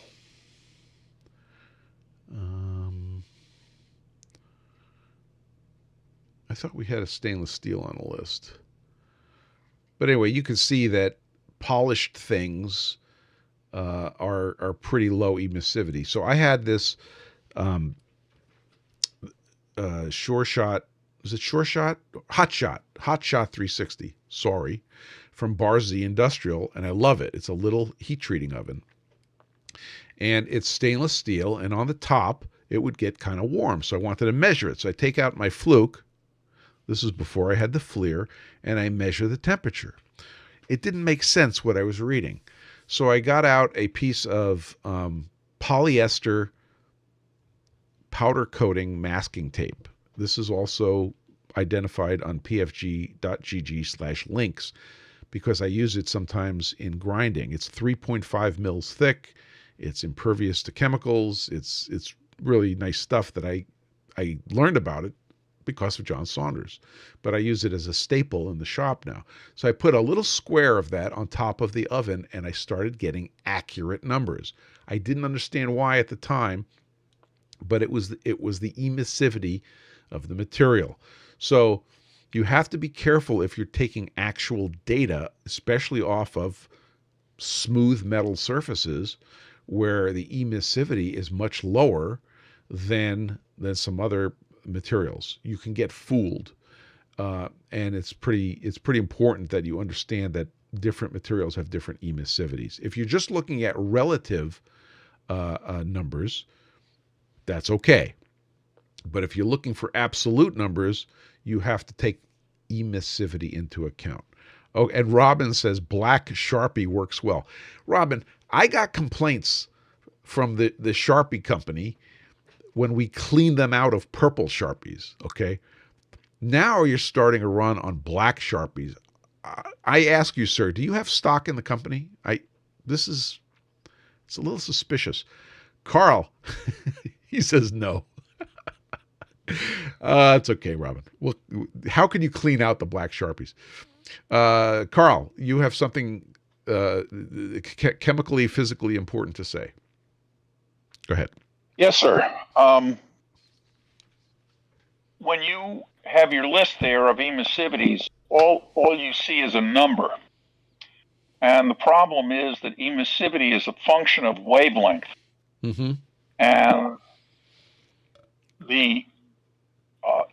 Speaker 1: I thought we had a stainless steel on the list. But anyway, you can see that polished things are pretty low emissivity. So I had this Sure Shot Was it Sure Shot? Hot Shot 360. Sorry, from Barzy Industrial, and I love it. It's a little heat treating oven, and it's stainless steel, and on the top it would get kind of warm. So I wanted to measure it. So I take out my Fluke. This is before I had the FLIR, and I measure the temperature. It didn't make sense what I was reading. So I got out a piece of polyester powder coating masking tape. This is also identified on pfg.gg/links because I use it sometimes in grinding. It's 3.5 mils thick. It's impervious to chemicals. It's really nice stuff that I learned about it because of John Saunders, but I use it as a staple in the shop now. So I put a little square of that on top of the oven, and I started getting accurate numbers. I didn't understand why at the time, but it was the emissivity of the material. So you have to be careful if you're taking actual data, especially off of smooth metal surfaces where the emissivity is much lower than some other materials. You can get fooled, and it's pretty important that you understand that different materials have different emissivities. If you're just looking at relative numbers, that's okay. But if you're looking for absolute numbers, you have to take emissivity into account. Oh, and Robin says black Sharpie works well. Robin, I got complaints from the Sharpie company when we cleaned them out of purple Sharpies, okay? Now you're starting a run on black Sharpies. I ask you, sir, do you have stock in the company? It's a little suspicious. Carl, he says no. It's okay, Robin. Well, how can you clean out the black Sharpies? Carl, you have something chemically, physically important to say. Go ahead.
Speaker 2: Yes, sir. When you have your list there of emissivities, all you see is a number. And the problem is that emissivity is a function of wavelength.
Speaker 1: Mm-hmm.
Speaker 2: And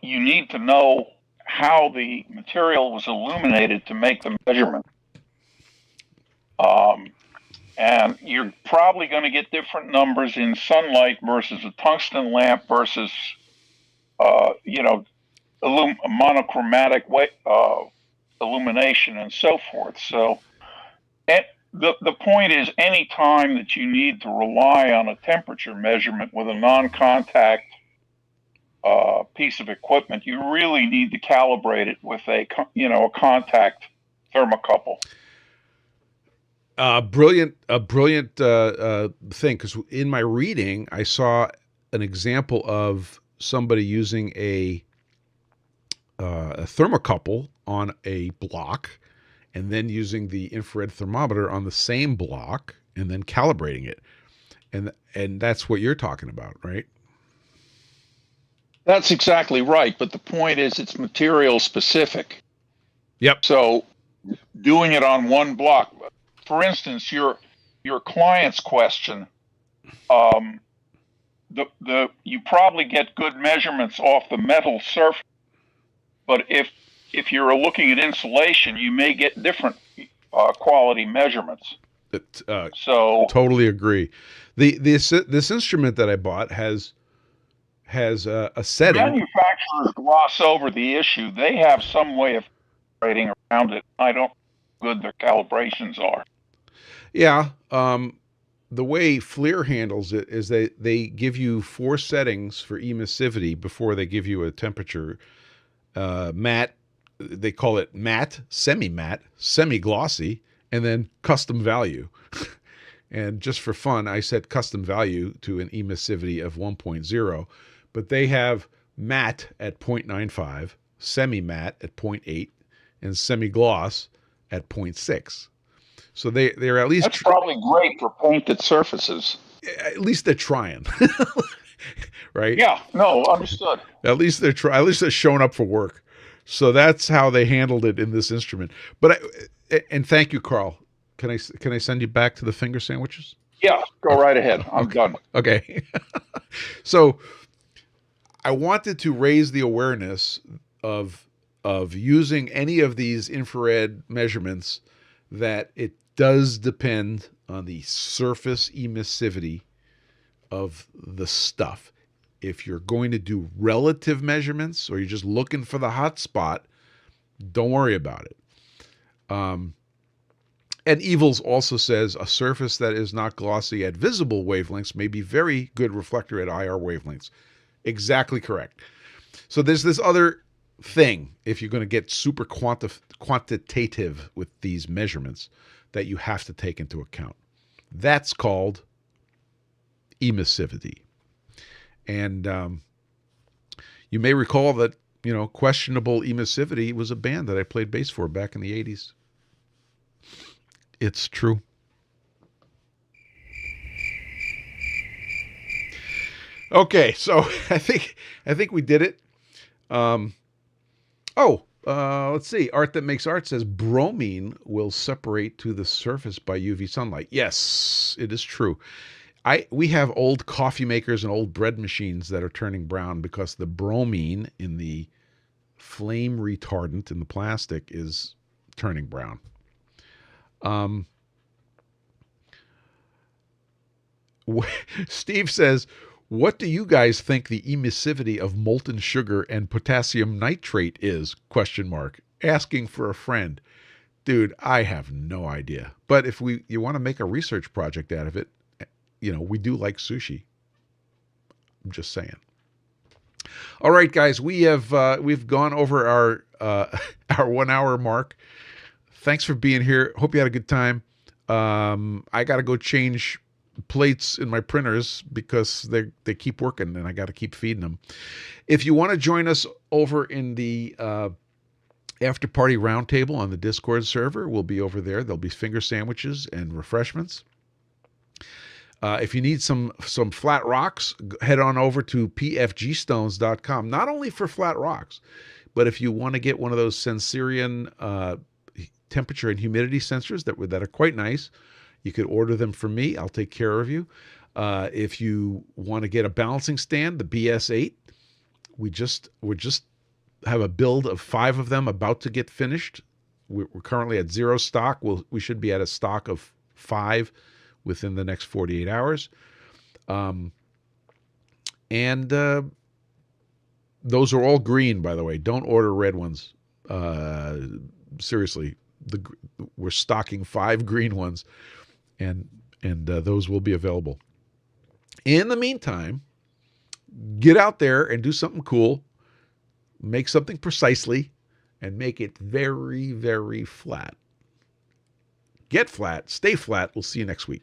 Speaker 2: you need to know how the material was illuminated to make the measurement. And you're probably going to get different numbers in sunlight versus a tungsten lamp versus, monochromatic illumination and so forth. So the point is, any time that you need to rely on a temperature measurement with a non-contact piece of equipment, you really need to calibrate it with a contact thermocouple.
Speaker 1: Brilliant thing, because in my reading, I saw an example of somebody using a thermocouple on a block and then using the infrared thermometer on the same block and then calibrating it. And that's what you're talking about, right?
Speaker 2: That's exactly right. But the point is, it's material specific.
Speaker 1: Yep.
Speaker 2: So doing it on one block, for instance, your client's question, you probably get good measurements off the metal surface, but if you're looking at insulation, you may get different quality measurements. So
Speaker 1: totally agree. This instrument that I bought has a setting.
Speaker 2: Manufacturers gloss over the issue. They have some way of operating around it. I don't know how good their calibrations are.
Speaker 1: Yeah. The way FLIR handles it is they give you 4 settings for emissivity before they give you a temperature. Matte, they call it matte, semi-matte, semi-glossy, and then custom value. And just for fun, I set custom value to an emissivity of 1.0, but they have matte at 0.95, semi-matte at 0.8, and semi-gloss at 0.6. So they're at least...
Speaker 2: That's probably great for painted surfaces.
Speaker 1: At least they're trying. Right?
Speaker 2: Yeah, no, understood.
Speaker 1: At least they're showing up for work. So that's how they handled it in this instrument. But and thank you, Carl. Can I send you back to the finger sandwiches?
Speaker 2: Yeah, go right ahead. I'm done.
Speaker 1: Okay. So I wanted to raise the awareness of using any of these infrared measurements that it does depend on the surface emissivity of the stuff. If you're going to do relative measurements or you're just looking for the hot spot, don't worry about it. And Evils also says a surface that is not glossy at visible wavelengths may be very good reflector at IR wavelengths. Exactly correct. So there's this other thing, if you're going to get super quantitative with these measurements, that you have to take into account. That's called emissivity. And you may recall that, Questionable Emissivity was a band that I played bass for back in the 80s. It's true. Okay, so I think we did it. Let's see. Art That Makes Art says bromine will separate to the surface by UV sunlight. Yes, it is true. We have old coffee makers and old bread machines that are turning brown because the bromine in the flame retardant in the plastic is turning brown. Steve says, what do you guys think the emissivity of molten sugar and potassium nitrate is? ? Asking for a friend. Dude, I have no idea. But if you want to make a research project out of it, we do like sushi. I'm just saying. All right, guys, we've gone over our 1 hour mark. Thanks for being here. Hope you had a good time. I got to go change plates in my printers because they keep working and I got to keep feeding them. If you want to join us over in the after party roundtable on the Discord server, we'll be over there. There'll be finger sandwiches and refreshments. If you need some flat rocks, head on over to PFG.Stones.com. Not only for flat rocks, but if you want to get one of those Sensorian temperature and humidity sensors that are quite nice, you could order them from me. I'll take care of you. If you want to get a balancing stand, the BS8, we just have a build of 5 of them about to get finished. We're currently at 0 stock. We should be at a stock of 5 within the next 48 hours. And those are all green, by the way. Don't order red ones. Seriously, we're stocking 5 green ones, and those will be available. In the meantime, get out there and do something cool. Make something precisely, and make it very, very flat. Get flat. Stay flat. We'll see you next week.